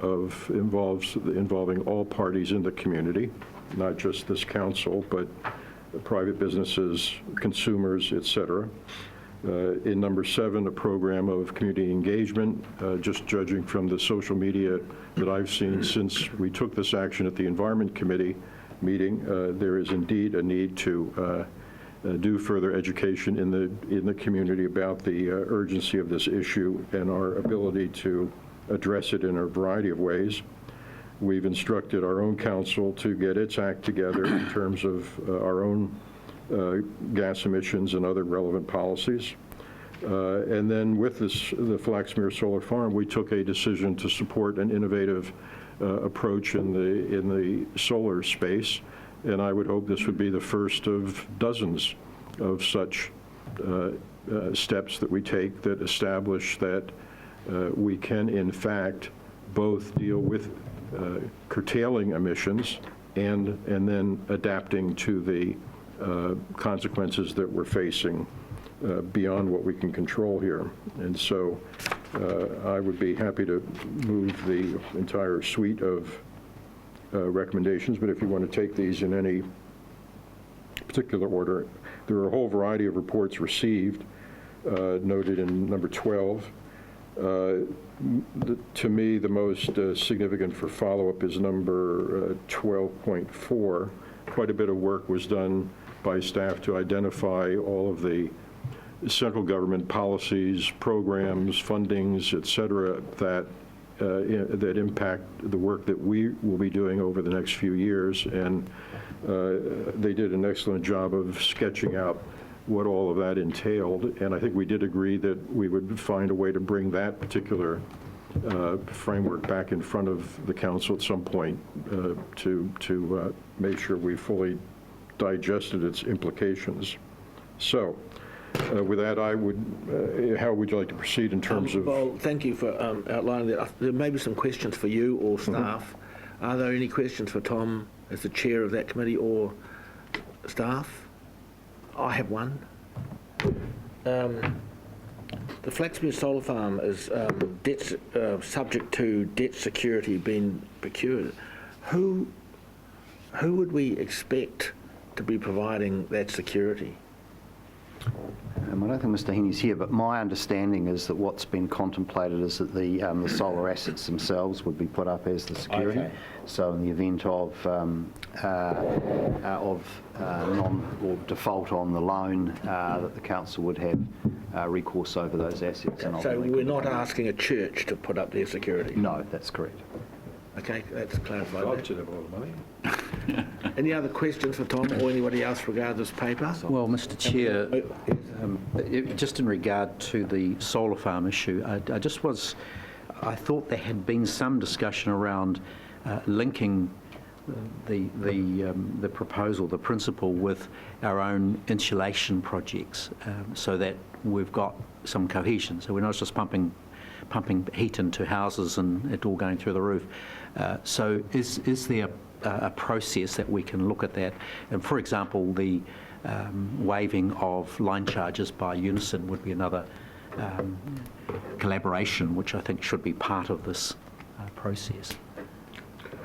involving all parties in the community, not just this council, but private businesses, consumers, etc. In number 7, a program of community engagement. Just judging from the social media that I've seen since we took this action at the Environment Committee meeting, there is indeed a need to do further education in the community about the urgency of this issue and our ability to address it in a variety of ways. We've instructed our own council to get its act together in terms of our own gas emissions and other relevant policies. And then with the Flaxmere Solar Farm, we took a decision to support an innovative approach in the solar space, and I would hope this would be the first of dozens of such steps that we take that establish that we can, in fact, both deal with curtailing emissions and then adapting to the consequences that we're facing beyond what we can control here. And so I would be happy to move the entire suite of recommendations, but if you want to take these in any particular order, there are a whole variety of reports received, noted in number 12. To me, the most significant for follow-up is number 12.4. Quite a bit of work was done by staff to identify all of the central government policies, programs, fundings, et cetera, that impact the work that we will be doing over the next few years. And they did an excellent job of sketching out what all of that entailed. And I think we did agree that we would find a way to bring that particular framework back in front of the council at some point to make sure we fully digested its implications. So, with that, how would you like to proceed in terms of... Well, thank you for outlining that. There may be some questions for you or staff. Are there any questions for Tom as the chair of that committee or staff? I have one. The Flaxmere Solar Farm is subject to debt security being procured. Who would we expect to be providing that security? I don't think Mr Heaney's here, but my understanding is that what's been contemplated is that the solar assets themselves would be put up as the security. Okay. So in the event of or default on the loan, that the council would have recourse over those assets. And So we're not asking a church to put up their security? No, that's correct. Okay, that's clarified. God should have a lot of money. Any other questions for Tom or anybody else regarding this paper? Well, Mr Chair, just in regard to the solar farm issue, I thought there had been some discussion around linking the proposal, the principle, with our own insulation projects, so that we've got some cohesion. So we're not just pumping heat into houses and it all going through the roof. So is there a process that we can look at that? And for example, the waiving of line charges by Unison would be another collaboration, which I think should be part of this process.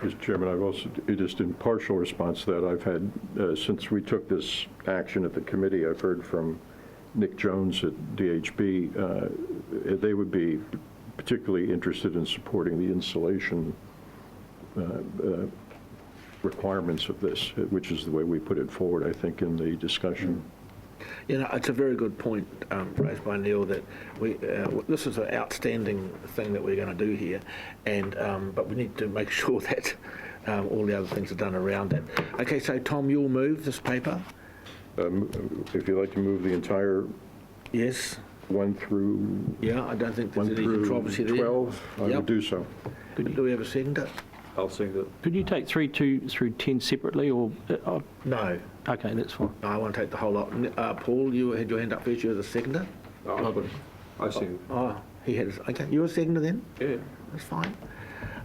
Mr. Chairman, I've also, just in partial response to that, I've had, since we took this action at the committee, I've heard from Nick Jones at DHB. They would be particularly interested in supporting the insulation requirements of this, which is the way we put it forward, I think, in the discussion. You know, it's a very good point raised by Neil that this is an outstanding thing that we're going to do here, and but we need to make sure that all the other things are done around it. Okay, so Tom, you'll move this paper? If you'd like to move the entire... Yes. 1 through... Yeah, I don't think there's any controversy there. 12, I would do so. Do we have a seconder? I'll second it. Could you take 3 through 10 separately, or...? No. Okay, that's fine. No, I want to take the whole lot. Paul, you had your hand up first. You're the seconder? I second. Oh, he had his... Okay, you're a seconder then? Yeah. That's fine.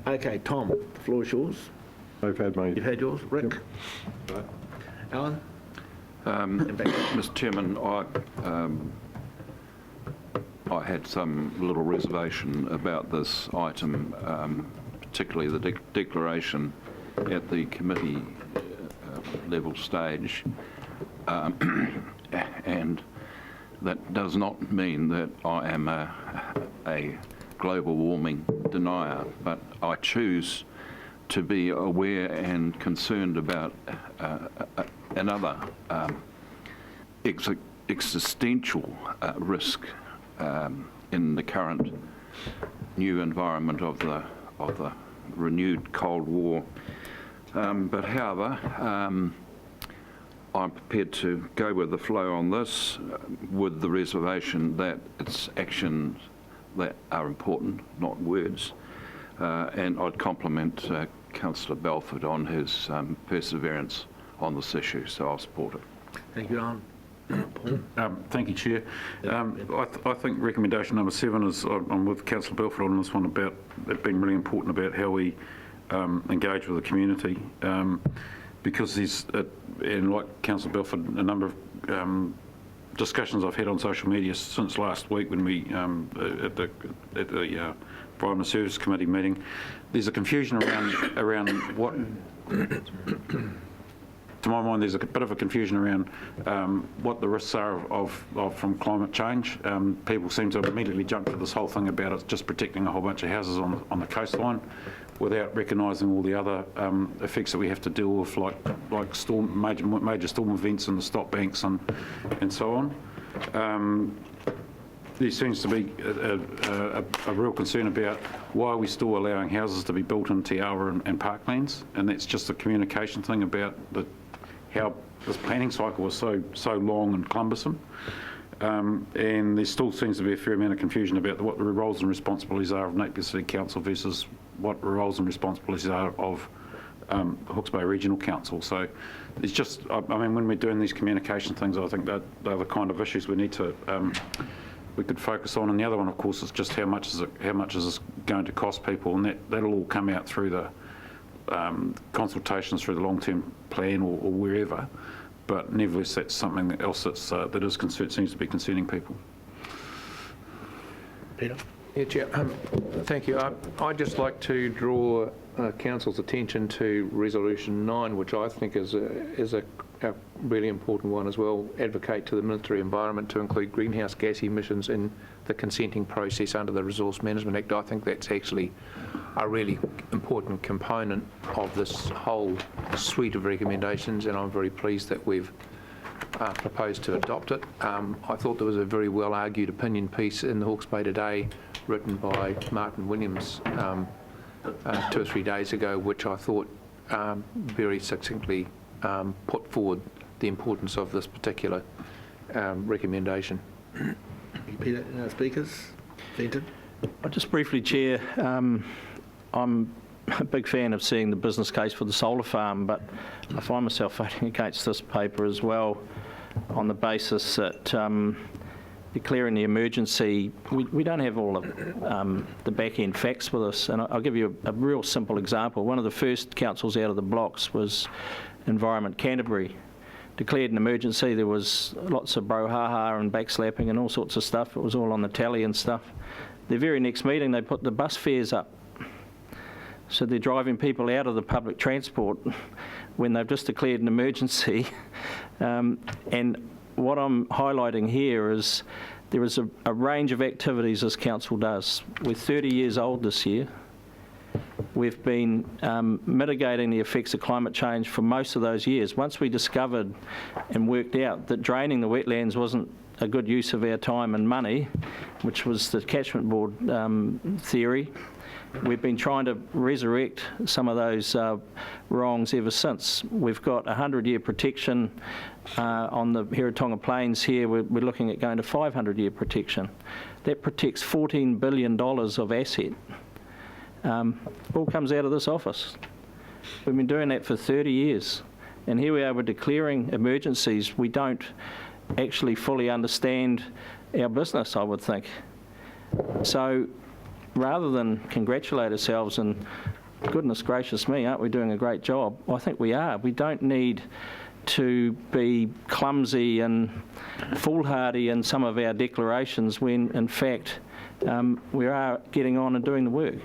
Okay, Tom, the floor is yours. I've had mine. You've had yours. Rick? Right. Alan? Mr Chairman, I had some little reservation about this item, particularly the declaration at the committee level stage, and that does not mean that I am a global warming denier, but I choose to be aware and concerned about another existential risk in the current new environment of the renewed Cold War. But however, I'm prepared to go with the flow on this, with the reservation that it's actions that are important, not words. And I'd compliment Councillor Belford on his perseverance on this issue, so I'll support it. Thank you, Alan. Paul? Thank you, Chair. I think recommendation number 7 is, I'm with Councillor Belford on this one, about it being really important about how we engage with the community, because there's, and like Councillor Belford, a number of discussions I've had on social media since last week when we, at the Environment Service Committee meeting, there's a confusion around what... To my mind, there's a bit of a confusion around what the risks are from climate change. People seem to immediately jump to this whole thing about it's just protecting a whole bunch of houses on the coastline, without recognising all the other effects that we have to deal with, like storm, major storm events and the stop banks and so on. There seems to be a real concern about why are we still allowing houses to be built in Te Awa and parklands, and that's just a communication thing about how this planning cycle was so long and cumbersome. And there still seems to be a fair amount of confusion about what the roles and responsibilities are of Napier City Council versus what the roles and responsibilities are of Hawke's Bay Regional Council. So it's just, I mean, when we're doing these communication things, I think that they're the kind of issues we need to we could focus on. And the other one, of course, is just how much is this going to cost people, and that'll all come out through the consultations through the long-term plan or wherever. But nevertheless, that's something else that seems to be concerning people. Peter? Yeah, Chair. Thank you. I'd just like to draw Council's attention to Resolution 9, which I think is a really important one as well. Advocate to the Ministry of Environment to include greenhouse gas emissions in the consenting process under the Resource Management Act. I think that's actually a really important component of this whole suite of recommendations, and I'm very pleased that we've proposed to adopt it. I thought there was a very well argued opinion piece in the Hawke's Bay Today written by Martin Williams 2 or 3 days ago, which I thought very succinctly put forward the importance of this particular recommendation. Thank you, Peter. Speakers? Fenton? Just briefly, Chair, I'm a big fan of seeing the business case for the solar farm, but I find myself voting against this paper as well on the basis that declaring the emergency, we don't have all of the back-end facts with us. And I'll give you a real simple example. One of the first councils out of the blocks was Environment Canterbury. Declared an emergency, there was lots of brouhaha and backslapping and all sorts of stuff. It was all on the tally and stuff. The very next meeting, they put the bus fares up. So they're driving people out of the public transport when they've just declared an emergency. And what I'm highlighting here is there is a range of activities this council does. We're 30 years old this year. We've been mitigating the effects of climate change for most of those years. Once we discovered and worked out that draining the wetlands wasn't a good use of our time and money, which was the catchment board theory, we've been trying to resurrect some of those wrongs ever since. We've got 100-year protection on the Hiratonga Plains here. We're looking at going to 500-year protection. That protects $14 billion of asset. All comes out of this office. We've been doing that for 30 years. And here we are, we're declaring emergencies. We don't actually fully understand our business, I would think. So rather than congratulate ourselves and goodness gracious me, aren't we doing a great job? I think we are. We don't need to be clumsy and foolhardy in some of our declarations when, in fact, we are getting on and doing the work.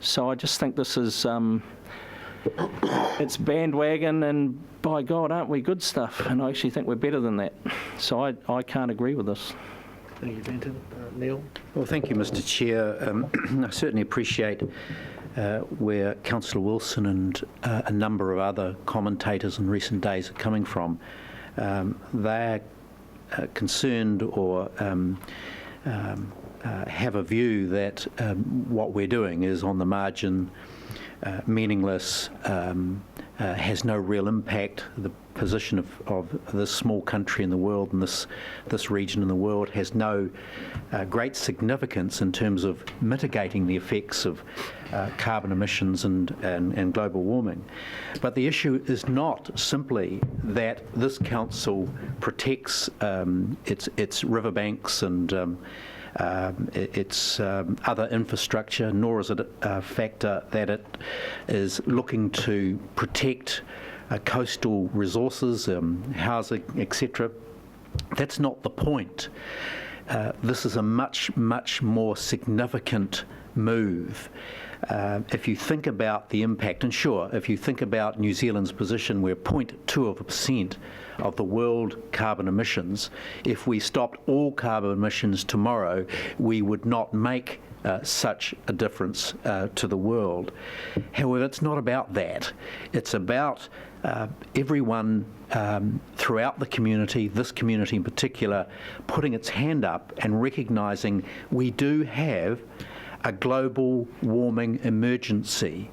So I just think this is, it's bandwagon, and by God, aren't we good stuff? And I actually think we're better than that. So I can't agree with this. Thank you, Fenton. Neil? Well, thank you, Mr Chair. I certainly appreciate where Councillor Wilson and a number of other commentators in recent days are coming from. They're concerned or have a view that what we're doing is on the margin, meaningless, has no real impact. The position of this small country in the world and this region in the world has no great significance in terms of mitigating the effects of carbon emissions and global warming. But the issue is not simply that this council protects its riverbanks and its other infrastructure, nor is it a factor that it is looking to protect coastal resources, housing, etc. That's not the point. This is a much, much more significant move. If you think about the impact, and sure, if you think about New Zealand's position, we're 0.2% of the world carbon emissions. If we stopped all carbon emissions tomorrow, we would not make such a difference to the world. However, it's not about that. It's about everyone throughout the community, this community in particular, putting its hand up and recognising we do have a global warming emergency.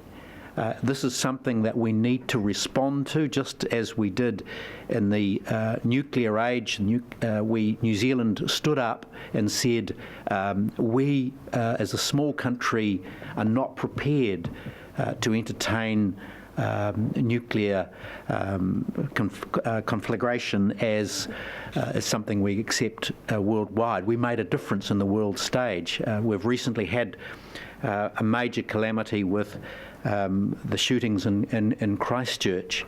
This is something that we need to respond to, just as we did in the nuclear age. New Zealand stood up and said, we as a small country are not prepared to entertain nuclear conflagration as something we accept worldwide. We made a difference in the world stage. We've recently had a major calamity with the shootings in Christchurch,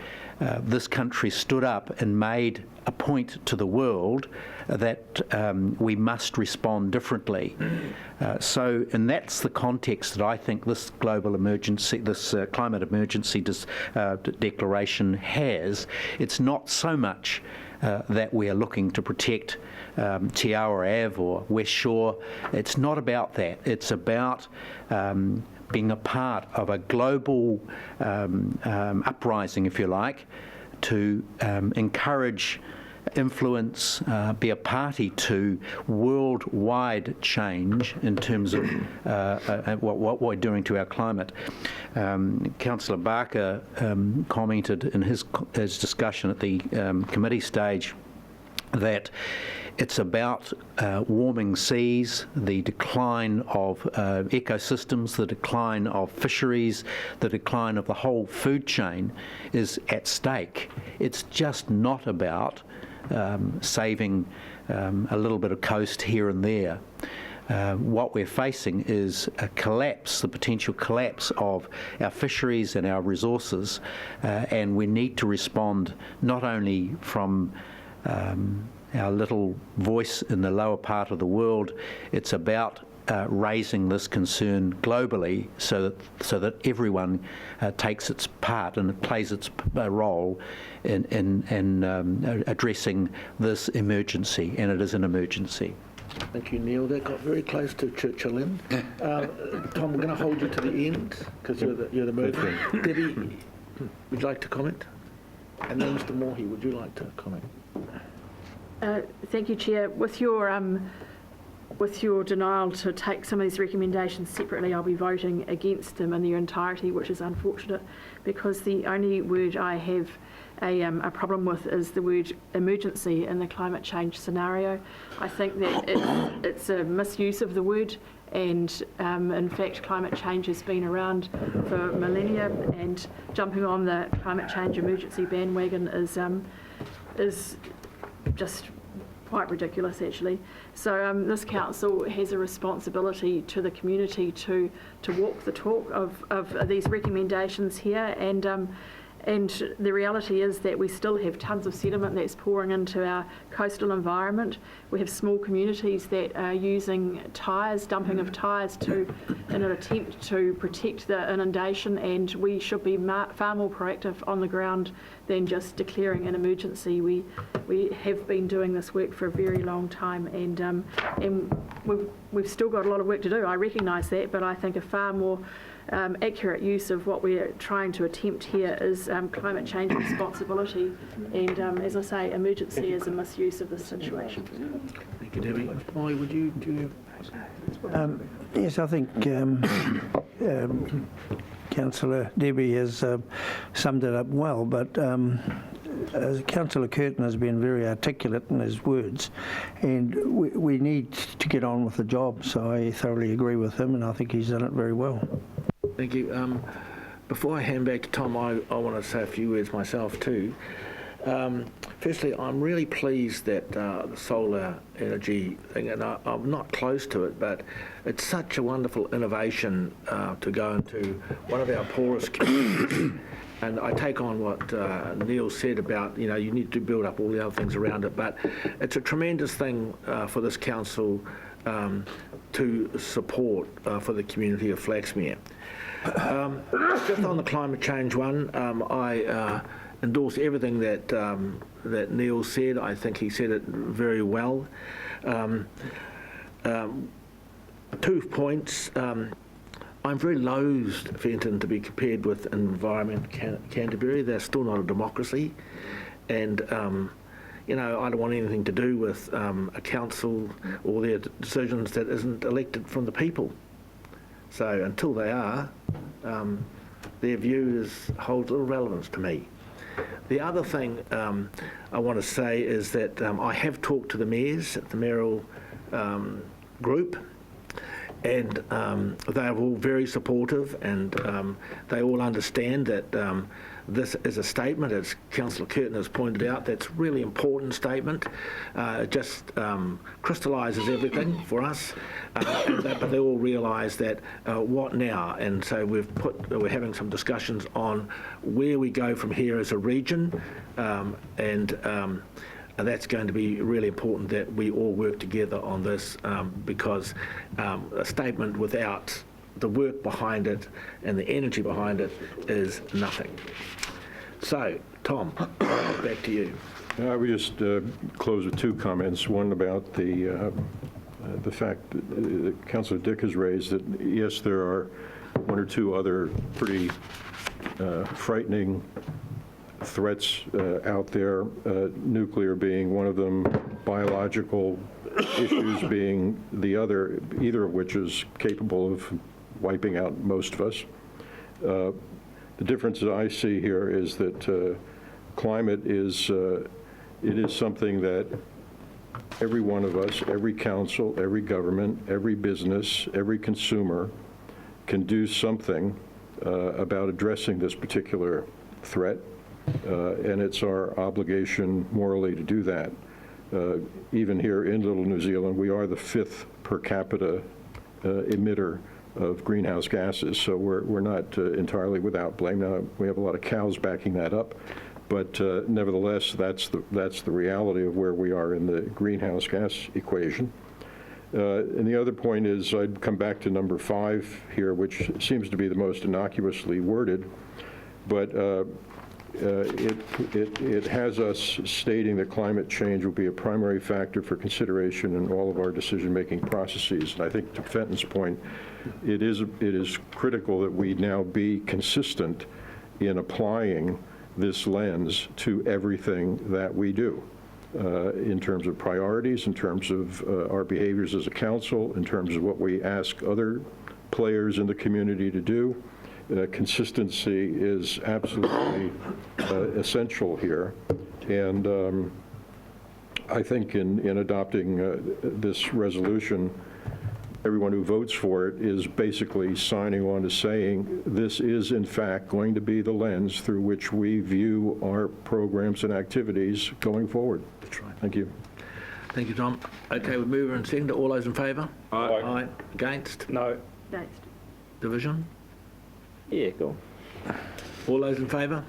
this country stood up and made a point to the world that we must respond differently. And that's the context that I think this global emergency, this climate emergency declaration has. It's not so much that we are looking to protect Te Awa Ave or West Shore. It's not about that. It's about being a part of a global uprising, if you like, to encourage, influence, be a party to worldwide change in terms of what we're doing to our climate. Councillor Barker commented in his discussion at the committee stage that it's about warming seas, the decline of ecosystems, the decline of fisheries, the decline of the whole food chain is at stake. It's just not about saving a little bit of coast here and there. What we're facing is a collapse, the potential collapse of our fisheries and our resources, and we need to respond not only from our little voice in the lower part of the world. It's about raising this concern globally so that everyone takes its part and plays its role in addressing this emergency, and it is an emergency. Thank you, Neil. That got very close to Churchill in. Tom, we're going to hold you to the end because you're the mover. Debbie, would you like to comment? And then Mr. Moorhe, would you like to comment? Thank you, Chair. With your denial to take some of these recommendations separately, I'll be voting against them in their entirety, which is unfortunate because the only word I have a problem with is the word emergency in the climate change scenario. I think that it's a misuse of the word, and in fact climate change has been around for millennia, and jumping on the climate change emergency bandwagon is just quite ridiculous, actually. So this council has a responsibility to the community to walk the talk of these recommendations here, and the reality is that we still have tons of sediment that's pouring into our coastal environment. We have small communities that are using tyres, dumping of tyres in an attempt to protect the inundation, and we should be far more proactive on the ground than just declaring an emergency. We have been doing this work for a very long time, and we've still got a lot of work to do. I recognise that, but I think a far more accurate use of what we're trying to attempt here is climate change responsibility, and as I say, emergency is a misuse of this situation. Thank you, Debbie. Molly, would you Yes, I think Councillor Debbie has summed it up well, but Councillor Curtin has been very articulate in his words, and we need to get on with the job, so I thoroughly agree with him, and I think he's done it very well. Thank you. Before I hand back to Tom, I want to say a few words myself too. Firstly, I'm really pleased that the solar energy thing, and I'm not close to it, but it's such a wonderful innovation to go into one of our poorest communities. And I take on what Neil said about, you need to build up all the other things around it, but it's a tremendous thing for this council to support for the community of Flaxmere. Just on the climate change one, I endorse everything that Neil said. I think he said it very well. 2 points. I'm very loath, Fenton, to be compared with Environment Canterbury. They're still not a democracy, and I don't want anything to do with a council or their decisions that isn't elected from the people. So until they are, their view holds little relevance to me. The other thing I want to say is that I have talked to the mayors at the mayoral group, and they are all very supportive, and they all understand that this is a statement, as Councillor Curtin has pointed out, that's a really important statement. It just crystallises everything for us, but they all realise that what now? And so we're having some discussions on where we go from here as a region, and that's going to be really important that we all work together on this, because a statement without the work behind it and the energy behind it is nothing. So, Tom, back to you. I would just close with two comments. One about the fact that Councillor Dick has raised that, yes, there are one or two other pretty frightening threats out there, nuclear being one of them, biological issues being the other, either of which is capable of wiping out most of us. The difference that I see here is that climate is, it is something that every one of us, every council, every government, every business, every consumer can do something about addressing this particular threat, and it's our obligation morally to do that. Even here in Little New Zealand, we are the 5th per capita emitter of greenhouse gases, so we're not entirely without blame. Now, we have a lot of cows backing that up, but nevertheless, that's the reality of where we are in the greenhouse gas equation. And the other point is, I'd come back to number 5 here, which seems to be the most innocuously worded, but it has us stating that climate change will be a primary factor for consideration in all of our decision-making processes. And I think, to Fenton's point, it is critical that we now be consistent in applying this lens to everything that we do, in terms of priorities, in terms of our behaviors as a council, in terms of what we ask other players in the community to do. Consistency is absolutely essential here, and I think in adopting this resolution, everyone who votes for it is basically signing on to saying this is in fact going to be the lens through which we view our programs and activities going forward. That's right. Thank you. Thank you, Tom. Okay, we move and second. All those in favour? Aye. Aye. Against? No. Against. Division? Yeah, go. All those in favour?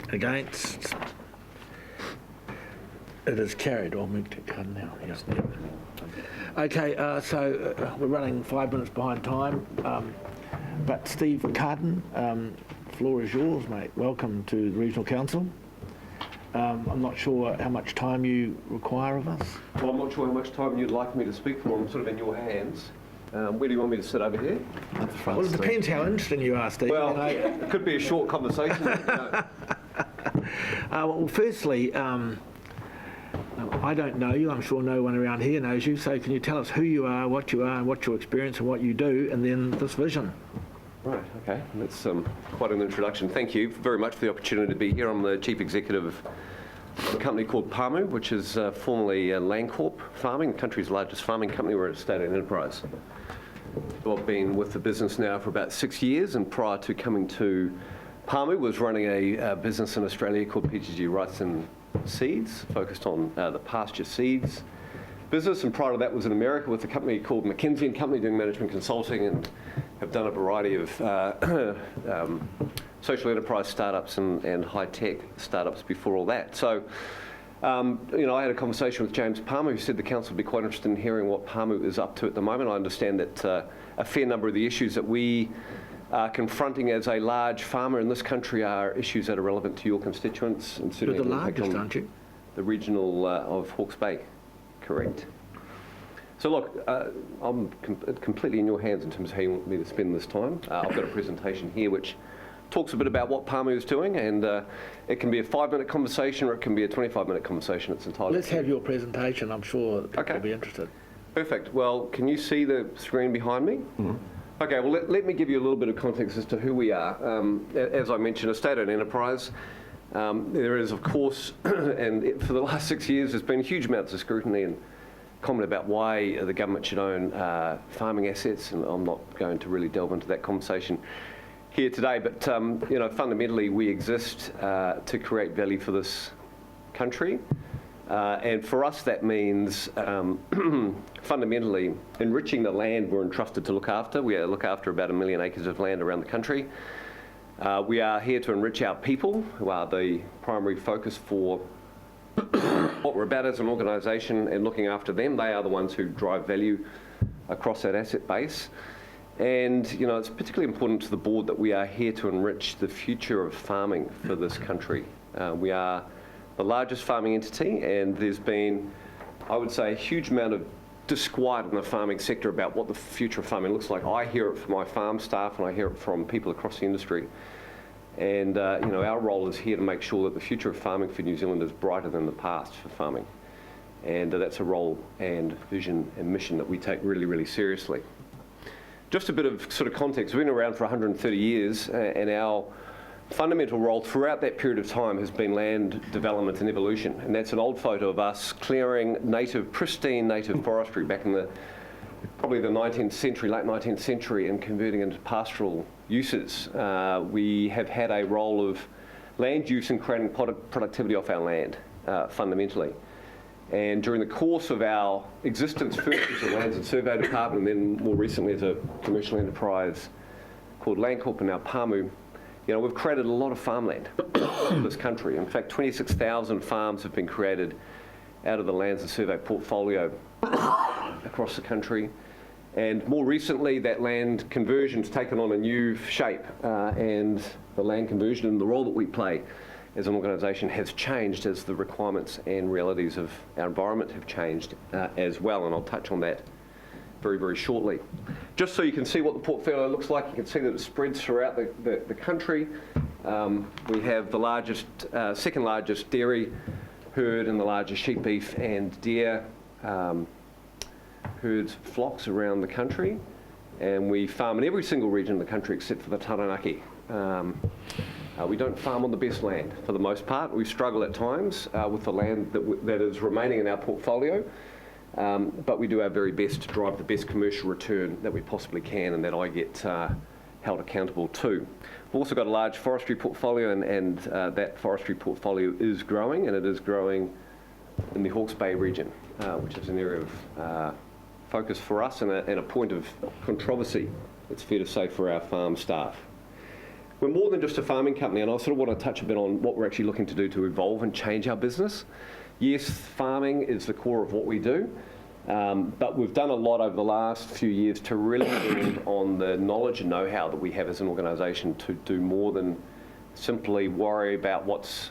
Against? It is carried. I'll move to card now. Yes. Okay, so we're running 5 minutes behind time, but Steve Carden, floor is yours, mate. Welcome to the Regional Council. I'm not sure how much time you require of us. Well, I'm not sure how much time you'd like me to speak for. I'm sort of in your hands. Where do you want me to sit, over here? At the front. Well, it depends how interesting you are, Steve. Well, it could be a short conversation. Well, firstly, I don't know you. I'm sure no one around here knows you. So can you tell us who you are, what your experience and what you do, and then this vision? Right, okay. That's quite an introduction. Thank you very much for the opportunity to be here. I'm the Chief Executive of a company called PAMU, which is formerly Landcorp Farming, the country's largest farming company. We're a state-owned enterprise. So I've been with the business now for about 6 years, and prior to coming to PAMU was running a business in Australia called PGG Rice and Seeds, focused on the pasture seeds business, and prior to that was in America with a company called McKinsey & Company doing management consulting, and have done a variety of social enterprise startups and high-tech startups before all that. So, I had a conversation with James Palmer, who said the council would be quite interested in hearing what PAMU is up to at the moment. I understand that a fair number of the issues that we are confronting as a large farmer in this country are issues that are relevant to your constituents. And you're the largest, aren't you? The regional of Hawke's Bay, correct. So look, I'm completely in your hands in terms of how you want me to spend this time. I've got a presentation here which talks a bit about what PAMU is doing, and it can be a 5-minute conversation or it can be a 25-minute conversation. It's entirely Let's have your presentation. I'm sure people will be interested. Perfect. Well, can you see the screen behind me? Mm-hmm. Okay, well, let me give you a little bit of context as to who we are. As I mentioned, a state-owned enterprise. There is, of course, and for the last 6 years, there's been huge amounts of scrutiny and comment about why the government should own farming assets, and I'm not going to really delve into that conversation here today, but you know, fundamentally we exist to create value for this country, and for us that means fundamentally enriching the land we're entrusted to look after. We look after about 1 million acres of land around the country. We are here to enrich our people, who are the primary focus for what we're about as an organisation, and looking after them. They are the ones who drive value across that asset base. And, you know, it's particularly important to the board that we are here to enrich the future of farming for this country. We are the largest farming entity, and there's been, I would say, a huge amount of disquiet in the farming sector about what the future of farming looks like. I hear it from my farm staff, and I hear it from people across the industry. And you know, our role is here to make sure that the future of farming for New Zealand is brighter than the past for farming. And that's a role and vision and mission that we take really, really seriously. Just a bit of sort of context. We've been around for 130 years, and our fundamental role throughout that period of time has been land development and evolution. And that's an old photo of us clearing pristine native forestry back in probably the 19th century, late 19th century, and converting into pastoral uses. We have had a role of land use and creating productivity off our land, fundamentally. And during the course of our existence, first as a Lands and Survey Department, and then more recently as a commercial enterprise called Landcorp and now Pāmu, you know, we've created a lot of farmland in this country. In fact, 26,000 farms have been created out of the Lands and Survey portfolio across the country. And more recently, that land conversion's taken on a new shape, and the land conversion and the role that we play as an organisation has changed as the requirements and realities of our environment have changed as well, and I'll touch on that very, very shortly. Just so you can see what the portfolio looks like, you can see that it spreads throughout the country. We have the largest, second largest dairy herd and the largest sheep, beef and deer herds, flocks around the country, and we farm in every single region in the country except for the Taranaki. We don't farm on the best land for the most part. We struggle at times with the land that is remaining in our portfolio, but we do our very best to drive the best commercial return that we possibly can, and that I get held accountable to. We've also got a large forestry portfolio, and that forestry portfolio is growing, and it is growing in the Hawke's Bay region, which is an area of focus for us and a point of controversy, it's fair to say, for our farm staff. We're more than just a farming company, and I sort of want to touch a bit on what we're actually looking to do to evolve and change our business. Yes, farming is the core of what we do, but we've done a lot over the last few years to really build on the knowledge and know-how that we have as an organisation to do more than simply worry about what's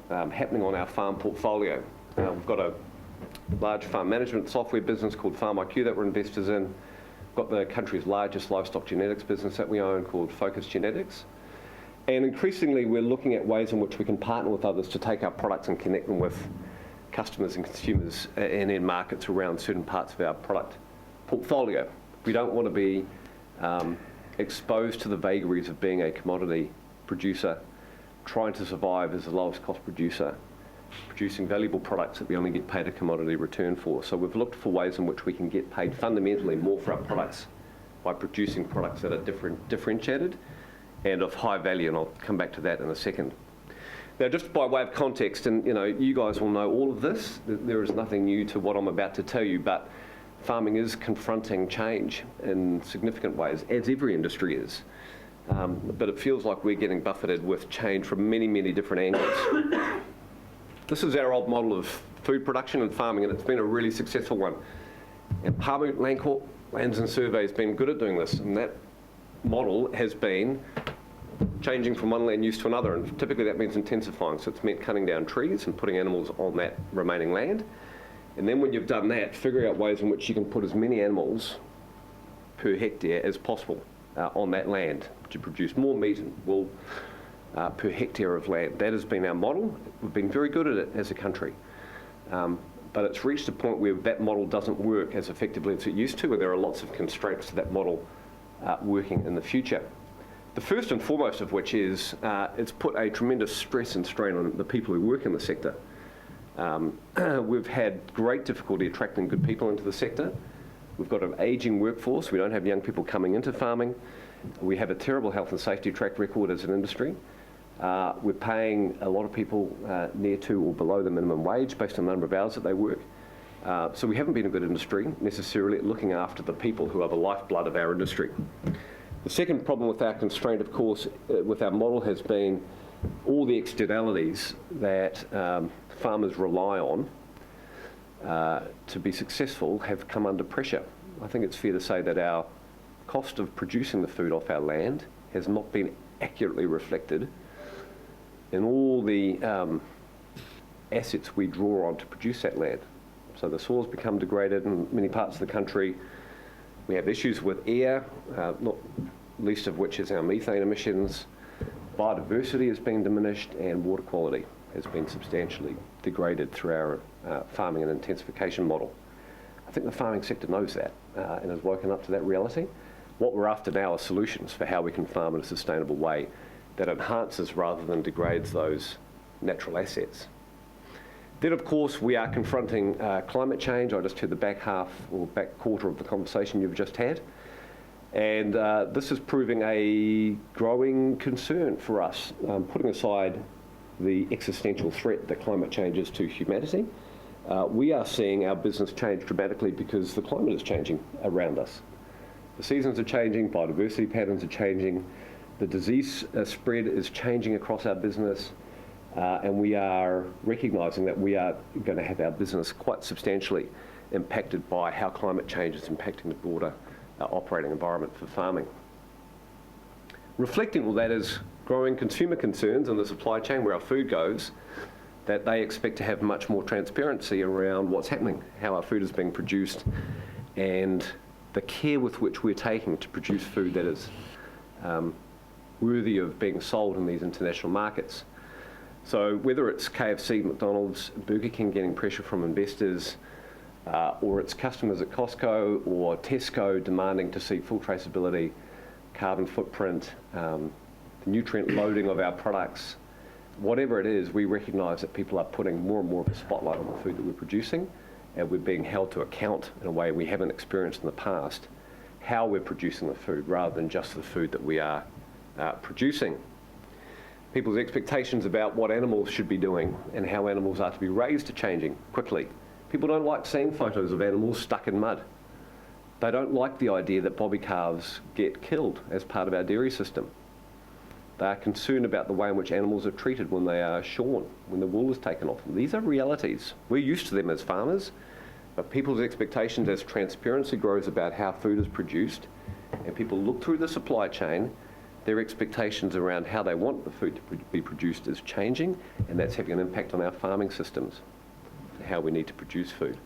happening on our farm portfolio. We've got a large farm management software business called Farm IQ that we're investors in. We've got the country's largest livestock genetics business that we own called Focus Genetics. And increasingly we're looking at ways in which we can partner with others to take our products and connect them with customers and consumers and in markets around certain parts of our product portfolio. We don't want to be exposed to the vagaries of being a commodity producer, trying to survive as the lowest cost producer, producing valuable products that we only get paid a commodity return for. So we've looked for ways in which we can get paid fundamentally more for our products by producing products that are differentiated and of high value, and I'll come back to that in a second. Now, just by way of context, and you know, you guys will know all of this, there is nothing new to what I'm about to tell you, but farming is confronting change in significant ways, as every industry is. But it feels like we're getting buffeted with change from many, many different angles. This is our old model of food production and farming, and it's been a really successful one. And Pāmu, Landcorp, Lands and Survey has been good at doing this, and that model has been changing from one land use to another, and typically that means intensifying. So it's meant cutting down trees and putting animals on that remaining land. And then when you've done that, figuring out ways in which you can put as many animals per hectare as possible on that land to produce more meat and wool per hectare of land. That has been our model. We've been very good at it as a country. But it's reached a point where that model doesn't work as effectively as it used to, and there are lots of constraints to that model working in the future. The first and foremost of which is it's put a tremendous stress and strain on the people who work in the sector. We've had great difficulty attracting good people into the sector. We've got an ageing workforce. We don't have young people coming into farming. We have a terrible health and safety track record as an industry. We're paying a lot of people near to or below the minimum wage based on the number of hours that they work. So we haven't been a good industry necessarily at looking after the people who are the lifeblood of our industry. The second problem with our constraint, of course, with our model has been all the externalities that farmers rely on to be successful have come under pressure. I think it's fair to say that our cost of producing the food off our land has not been accurately reflected in all the assets we draw on to produce that land. So the soil's become degraded in many parts of the country. We have issues with air, not least of which is our methane emissions. Biodiversity has been diminished and water quality has been substantially degraded through our farming and intensification model. I think the farming sector knows that and has woken up to that reality. What we're after now are solutions for how we can farm in a sustainable way that enhances rather than degrades those natural assets. Then, of course, we are confronting climate change. I just heard the back half or back quarter of the conversation you've just had. And this is proving a growing concern for us, putting aside the existential threat that climate change is to humanity. We are seeing our business change dramatically because the climate is changing around us. The seasons are changing, biodiversity patterns are changing, the disease spread is changing across our business, and we are recognising that we are going to have our business quite substantially impacted by how climate change is impacting the broader operating environment for farming. Reflecting all that is growing consumer concerns in the supply chain where our food goes, that they expect to have much more transparency around what's happening, how our food is being produced, and the care with which we're taking to produce food that is worthy of being sold in these international markets. So whether it's KFC, McDonald's, Burger King getting pressure from investors, or it's customers at Costco or Tesco demanding to see full traceability, carbon footprint, the nutrient loading of our products, whatever it is, we recognise that people are putting more and more of a spotlight on the food that we're producing, and we're being held to account in a way we haven't experienced in the past, how we're producing the food rather than just the food that we are producing. People's expectations about what animals should be doing and how animals are to be raised are changing quickly. People don't like seeing photos of animals stuck in mud. They don't like the idea that bobby calves get killed as part of our dairy system. They are concerned about the way in which animals are treated when they are shorn, when the wool is taken off them. These are realities. We're used to them as farmers, but people's expectations as transparency grows about how food is produced and people look through the supply chain, their expectations around how they want the food to be produced is changing, and that's having an impact on our farming systems, how we need to produce food.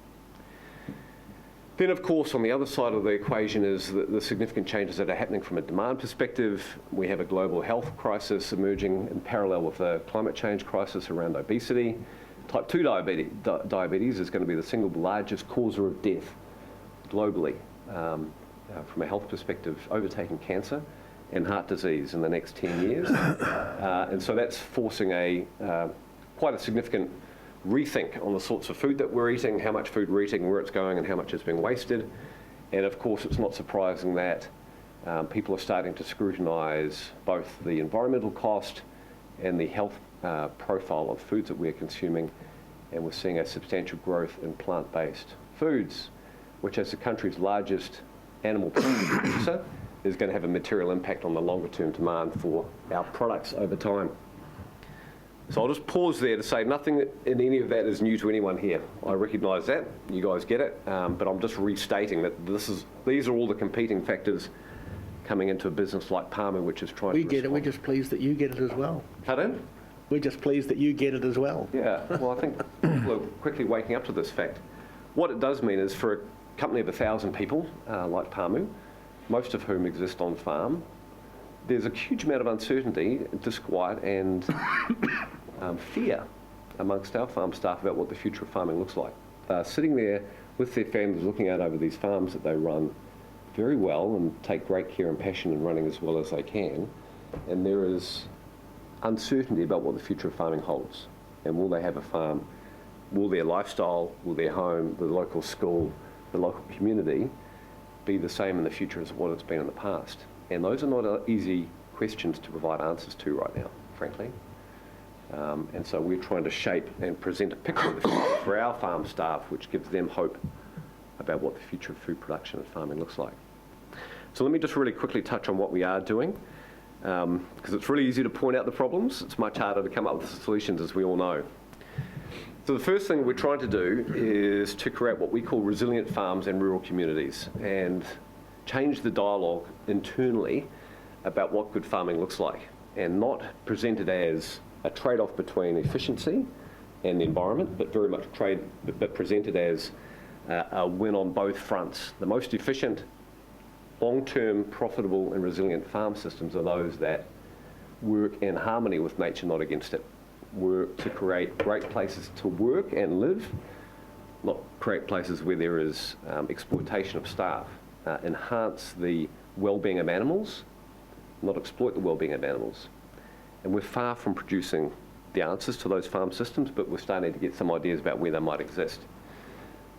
Then, of course, on the other side of the equation is the significant changes that are happening from a demand perspective. We have a global health crisis emerging in parallel with a climate change crisis around obesity. Type 2 diabetes is going to be the single largest causer of death globally from a health perspective, overtaking cancer and heart disease in the next 10 years. And so that's forcing quite a significant rethink on the sorts of food that we're eating, how much food we're eating, where it's going, and how much is being wasted. And of course, it's not surprising that people are starting to scrutinise both the environmental cost and the health profile of foods that we're consuming. And we're seeing a substantial growth in plant-based foods, which as the country's largest animal producer, is going to have a material impact on the longer-term demand for our products over time. So I'll just pause there to say nothing in any of that is new to anyone here. I recognise that, you guys get it, but I'm just restating that these are all the competing factors coming into a business like Palmer, which is trying to get it, we're just pleased that you get it as well. Pardon? We're just pleased that you get it as well. Yeah, well, I think people are quickly waking up to this fact. What it does mean is for a company of 1,000 people like Palmu, most of whom exist on farm, there's a huge amount of uncertainty, disquiet and fear amongst our farm staff about what the future of farming looks like. Sitting there with their families looking out over these farms that they run very well and take great care and passion in running as well as they can, and there is uncertainty about what the future of farming holds. And will they have a farm will their lifestyle, will their home, the local school, the local community be the same in the future as what it's been in the past? And those are not easy questions to provide answers to right now, frankly. And so we're trying to shape and present a picture of the future for our farm staff, which gives them hope about what the future of food production and farming looks like. So let me just really quickly touch on what we are doing, because it's really easy to point out the problems. It's much harder to come up with the solutions, as we all know. So the first thing we're trying to do is to create what we call resilient farms and rural communities, and change the dialogue internally about what good farming looks like, and not present it as a trade-off between efficiency and the environment, but very much but presented as a win on both fronts. The most efficient, long-term, profitable and resilient farm systems are those that work in harmony with nature, not against it. Work to create great places to work and live, not create places where there is exploitation of staff. Enhance the well-being of animals, not exploit the well-being of animals. And we're far from producing the answers to those farm systems, but we're starting to get some ideas about where they might exist.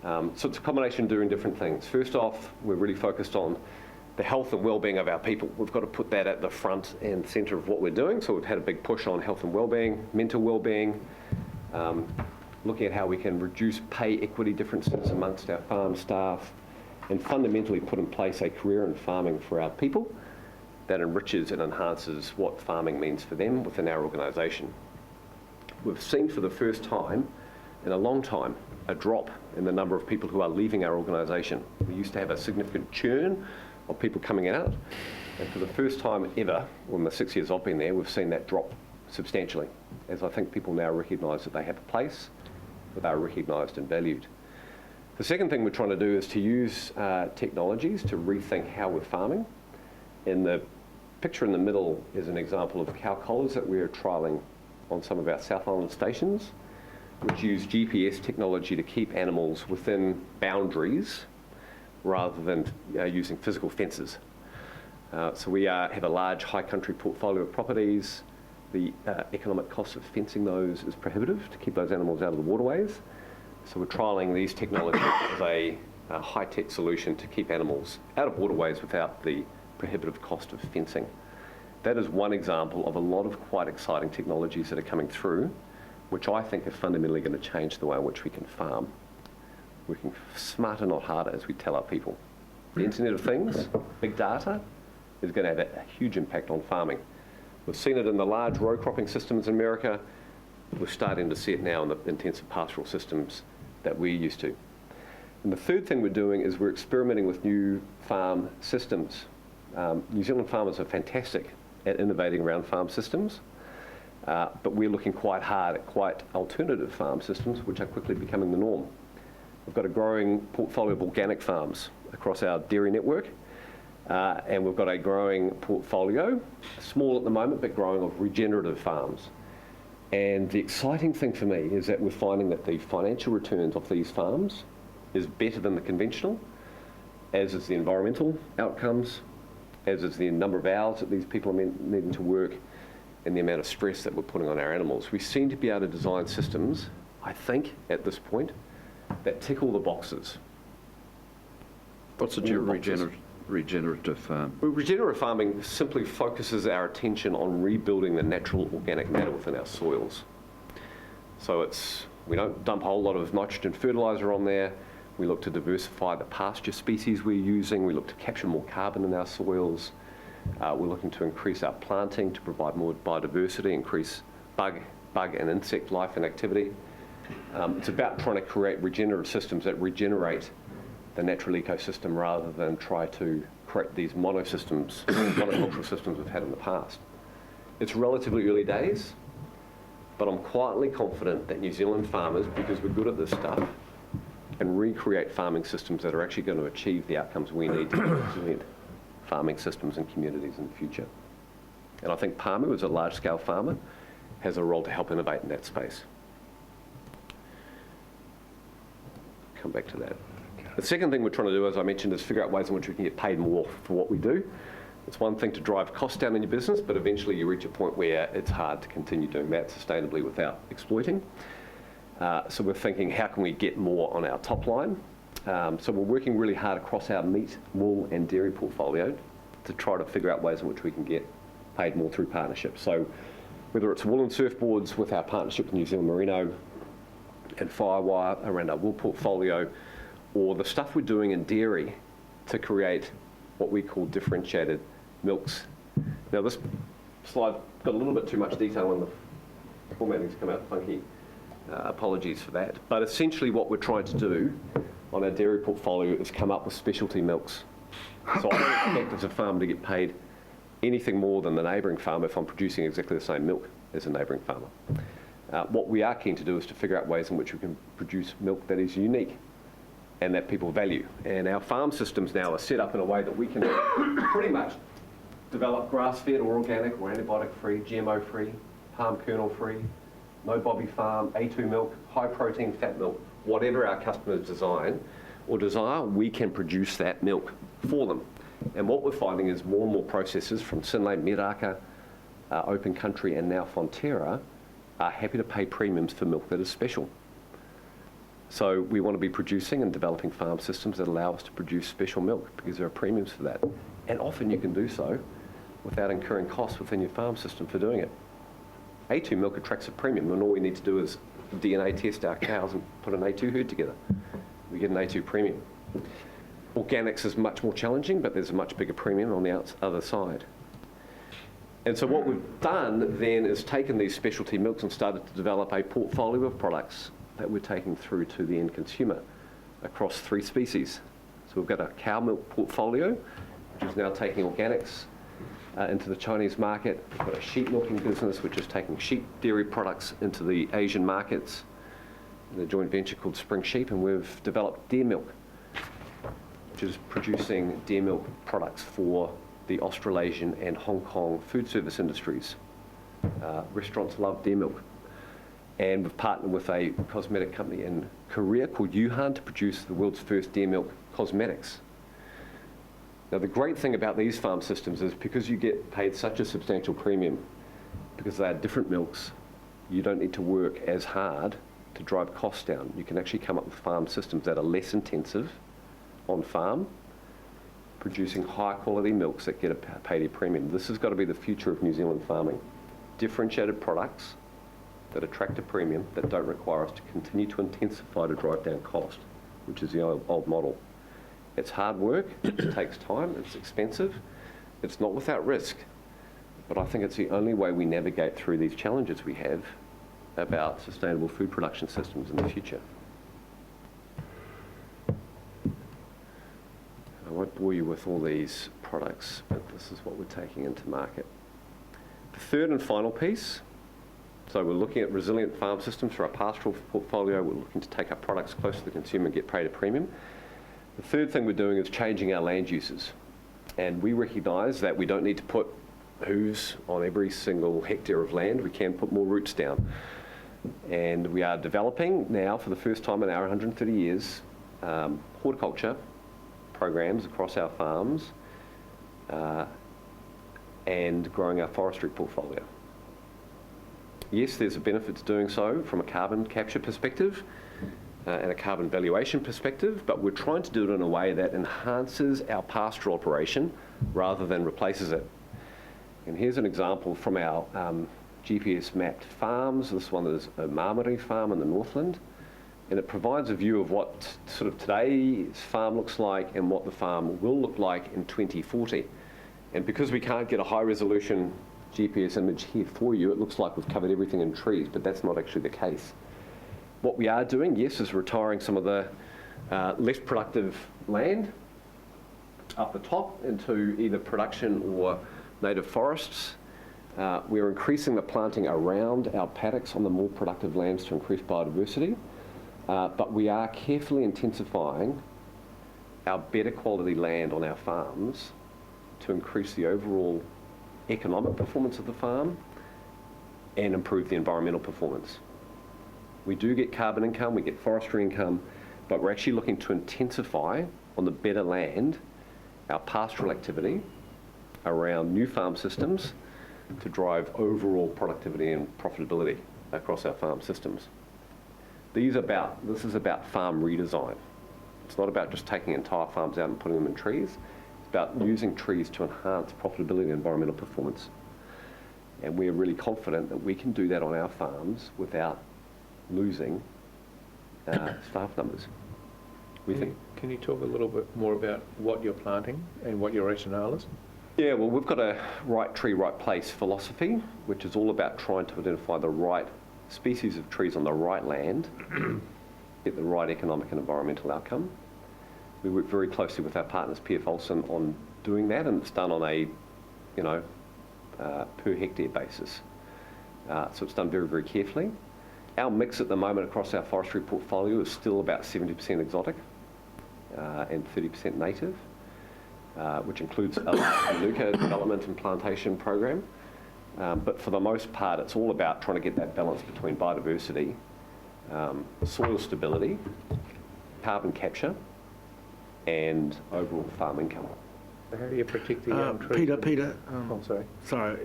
So it's a combination of doing different things. First off, we're really focused on the health and well-being of our people. We've got to put that at the front and centre of what we're doing. So we've had a big push on health and well-being, mental well-being, looking at how we can reduce pay equity differences amongst our farm staff, and fundamentally put in place a career in farming for our people that enriches and enhances what farming means for them within our organisation. We've seen for the first time in a long time a drop in the number of people who are leaving our organisation. We used to have a significant churn of people coming out, and for the first time ever, in the 6 years I've been there, we've seen that drop substantially, as I think people now recognise that they have a place, that they are recognised and valued. The second thing we're trying to do is to use technologies to rethink how we're farming. In the picture in the middle is an example of cow collars that we're trialling on some of our South Island stations, which use GPS technology to keep animals within boundaries rather than using physical fences. So we have a large high country portfolio of properties. The economic cost of fencing those is prohibitive to keep those animals out of the waterways. So we're trialling these technologies as a high-tech solution to keep animals out of waterways without the prohibitive cost of fencing. That is one example of a lot of quite exciting technologies that are coming through, which I think are fundamentally going to change the way in which we can farm. Working smarter, not harder, as we tell our people. The Internet of Things, big data, is going to have a huge impact on farming. We've seen it in the large row cropping systems in America. We're starting to see it now in the intensive pastoral systems that we're used to. And the third thing we're doing is we're experimenting with new farm systems. New Zealand farmers are fantastic at innovating around farm systems, but we're looking quite hard at quite alternative farm systems, which are quickly becoming the norm. We've got a growing portfolio of organic farms across our dairy network, and we've got a growing portfolio, small at the moment, but growing, of regenerative farms. And the exciting thing for me is that we're finding that the financial returns of these farms is better than the conventional, as is the environmental outcomes, as is the number of hours that these people are needing to work, and the amount of stress that we're putting on our animals. We seem to be able to design systems, I think, at this point, that tick all the boxes. What's a regenerative farm? Well, regenerative farming simply focuses our attention on rebuilding the natural organic matter within our soils. So we don't dump a whole lot of nitrogen fertiliser on there. We look to diversify the pasture species we're using. We look to capture more carbon in our soils. We're looking to increase our planting to provide more biodiversity, increase bug and insect life and activity. It's about trying to create regenerative systems that regenerate the natural ecosystem rather than try to create these monocultural systems we've had in the past. It's relatively early days, but I'm quietly confident that New Zealand farmers, because we're good at this stuff, can recreate farming systems that are actually going to achieve the outcomes we need to be resilient farming systems and communities in the future. And I think Pāmu, as a large-scale farmer, has a role to help innovate in that space. Come back to that. The second thing we're trying to do, as I mentioned, is figure out ways in which we can get paid more for what we do. It's one thing to drive costs down in your business, but eventually you reach a point where it's hard to continue doing that sustainably without exploiting. So we're thinking, how can we get more on our top line? So we're working really hard across our meat, wool and dairy portfolio to try to figure out ways in which we can get paid more through partnerships. So whether it's wool and surfboards with our partnership with New Zealand Merino and Firewire around our wool portfolio, or the stuff we're doing in dairy to create what we call differentiated milks. Now this slide got a little bit too much detail and the formatting's come out funky. Apologies for that. But essentially what we're trying to do on our dairy portfolio is come up with specialty milks. So I don't expect as a farmer to get paid anything more than the neighbouring farmer if I'm producing exactly the same milk as a neighbouring farmer. What we are keen to do is to figure out ways in which we can produce milk that is unique and that people value. And our farm systems now are set up in a way that we can pretty much develop grass-fed or organic or antibiotic-free, GMO-free, palm kernel-free, no bobby farm, A2 milk, high-protein fat milk, whatever our customers design or desire, we can produce that milk for them. And what we're finding is more and more processors from Synlait, Meraka, Open Country and now Fonterra are happy to pay premiums for milk that is special. So we want to be producing and developing farm systems that allow us to produce special milk because there are premiums for that. And often you can do so without incurring costs within your farm system for doing it. A2 milk attracts a premium and all we need to do is DNA test our cows and put an A2 herd together. We get an A2 premium. Organics is much more challenging, but there's a much bigger premium on the other side. And so what we've done then is taken these specialty milks and started to develop a portfolio of products that we're taking through to the end consumer across 3 species. So we've got a cow milk portfolio, which is now taking organics into the Chinese market. We've got a sheep milking business, which is taking sheep dairy products into the Asian markets, in a joint venture called Spring Sheep, and we've developed dairy milk, which is producing dairy milk products for the Australasian and Hong Kong food service industries. Restaurants love dairy milk. And we've partnered with a cosmetic company in Korea called Yuhan to produce the world's first dairy milk cosmetics. Now the great thing about these farm systems is because you get paid such a substantial premium, because they are different milks, you don't need to work as hard to drive costs down. You can actually come up with farm systems that are less intensive on farm, producing high quality milks that get a paid a premium. This has got to be the future of New Zealand farming. Differentiated products that attract a premium that don't require us to continue to intensify to drive down cost, which is the old model. It's hard work, it takes time, it's expensive, it's not without risk, but I think it's the only way we navigate through these challenges we have about sustainable food production systems in the future. I won't bore you with all these products, but this is what we're taking into market. The third and final piece, so we're looking at resilient farm systems for our pastoral portfolio. We're looking to take our products close to the consumer and get paid a premium. The third thing we're doing is changing our land uses. And we recognise that we don't need to put hooves on every single hectare of land. We can put more roots down. And we are developing now, for the first time in our 130 years, horticulture programs across our farms and growing our forestry portfolio. Yes, there's a benefit to doing so from a carbon capture perspective and a carbon valuation perspective, but we're trying to do it in a way that enhances our pastoral operation rather than replaces it. And here's an example from our GPS mapped farms. This one is a Māmari farm in the Northland, and it provides a view of what sort of today's farm looks like and what the farm will look like in 2040. And because we can't get a high resolution GPS image here for you, it looks like we've covered everything in trees, but that's not actually the case. What we are doing, yes, is retiring some of the less productive land up the top into either production or native forests. We're increasing the planting around our paddocks on the more productive lands to increase biodiversity, but we are carefully intensifying our better quality land on our farms to increase the overall economic performance of the farm and improve the environmental performance. We do get carbon income, we get forestry income, but we're actually looking to intensify on the better land our pastoral activity around new farm systems to drive overall productivity and profitability across our farm systems. This is about farm redesign. It's not about just taking entire farms out and putting them in trees. It's about using trees to enhance profitability and environmental performance. And we're really confident that we can do that on our farms without losing staff numbers, we think. Can you talk a little bit more about what you're planting and what your rationale is? Yeah, well, we've got a right tree, right place philosophy, which is all about trying to identify the right species of trees on the right land, get the right economic and environmental outcome. We work very closely with our partners, PF Olsen, on doing that, and it's done on a, per hectare basis. So it's done very, very carefully. Our mix at the moment across our forestry portfolio is still about 70% exotic and 30% native, which includes a Manuka development and plantation program. But for the most part, it's all about trying to get that balance between biodiversity, soil stability, carbon capture, and overall farm income. How do you protect the young trees? Peter, sorry. Sorry,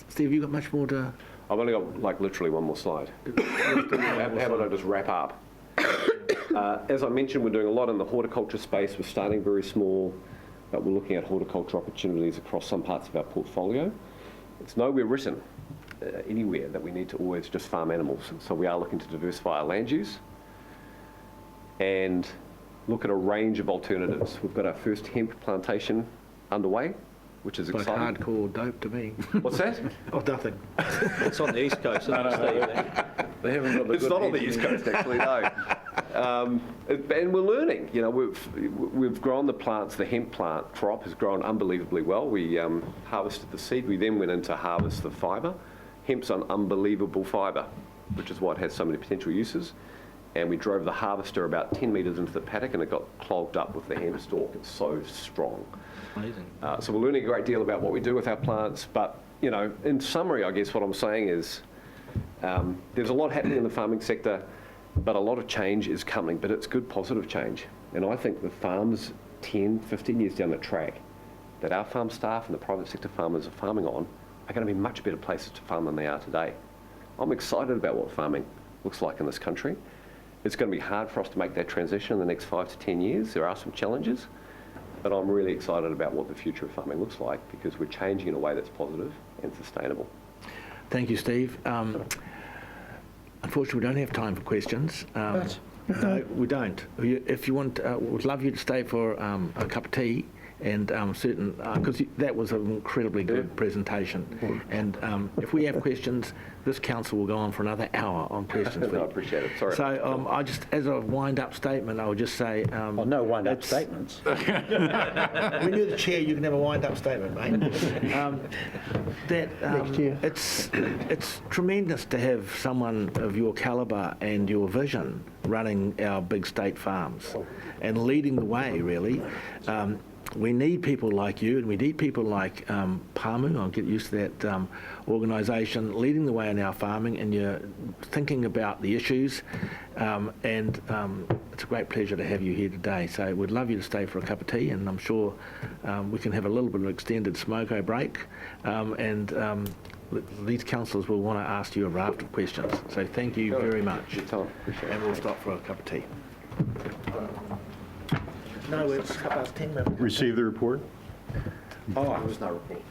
Steve, you got much more to... I've only got like literally one more slide. How about I just wrap up? As I mentioned, we're doing a lot in the horticulture space. We're starting very small, but we're looking at horticulture opportunities across some parts of our portfolio. It's nowhere written anywhere that we need to always just farm animals. So we are looking to diversify our land use and look at a range of alternatives. We've got our first hemp plantation underway, which is Like exciting. hardcore dope to me. What's that? Oh, nothing. It's on the East Coast, isn't it, Steve? They haven't got the It's good not on the hemp. East Coast, actually, no. And we're learning. We've grown the plants. The hemp plant crop has grown unbelievably well. We harvested the seed. We then went into harvest the fibre. Hemp's an unbelievable fibre, which is why it has so many potential uses. And we drove the harvester about 10 metres into the paddock, and it got clogged up with the hemp stalk. It's so strong. Amazing. So we're learning a great deal about what we do with our plants. But, in summary, I guess what I'm saying is there's a lot happening in the farming sector, but a lot of change is coming. But it's good, positive change. And I think the farms 10, 15 years down the track that our farm staff and the private sector farmers are farming on are going to be much better places to farm than they are today. I'm excited about what farming looks like in this country. It's going to be hard for us to make that transition in the next 5 to 10 years. There are some challenges, but I'm really excited about what the future of farming looks like because we're changing in a way that's positive and sustainable. Thank you, Steve. Unfortunately, we don't have time for questions. No, we don't. If you want, we'd love you to stay for a cup of tea. And because that was an incredibly good presentation. And if we have questions, this council will go on for another hour on questions. I appreciate it. Sorry. So I just, as a wind-up statement, I would just say... no wind-up statements. When you're the chair, you can have a wind-up statement, mate. Next year. It's tremendous to have someone of your calibre and your vision running our big state farms and leading the way, really. We need people like you, and we need people like PAMU. I'll get used to that organisation leading the way in our farming, and you're thinking about the issues. And it's a great pleasure to have you here today. So we'd love you to stay for a cup of tea, and I'm sure we can have a little bit of extended smoko break. These councillors will want to ask you a raft of questions. So thank you very much. And we'll stop for a cup of tea. No, it's 10 minutes. Receive the report? Oh, there was no report.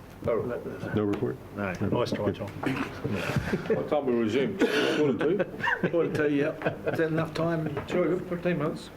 No report? No. Nice try, Tom. What time we resume? Quarter to 2? Quarter to 2, yep. Is that enough time? Sure, 15 minutes.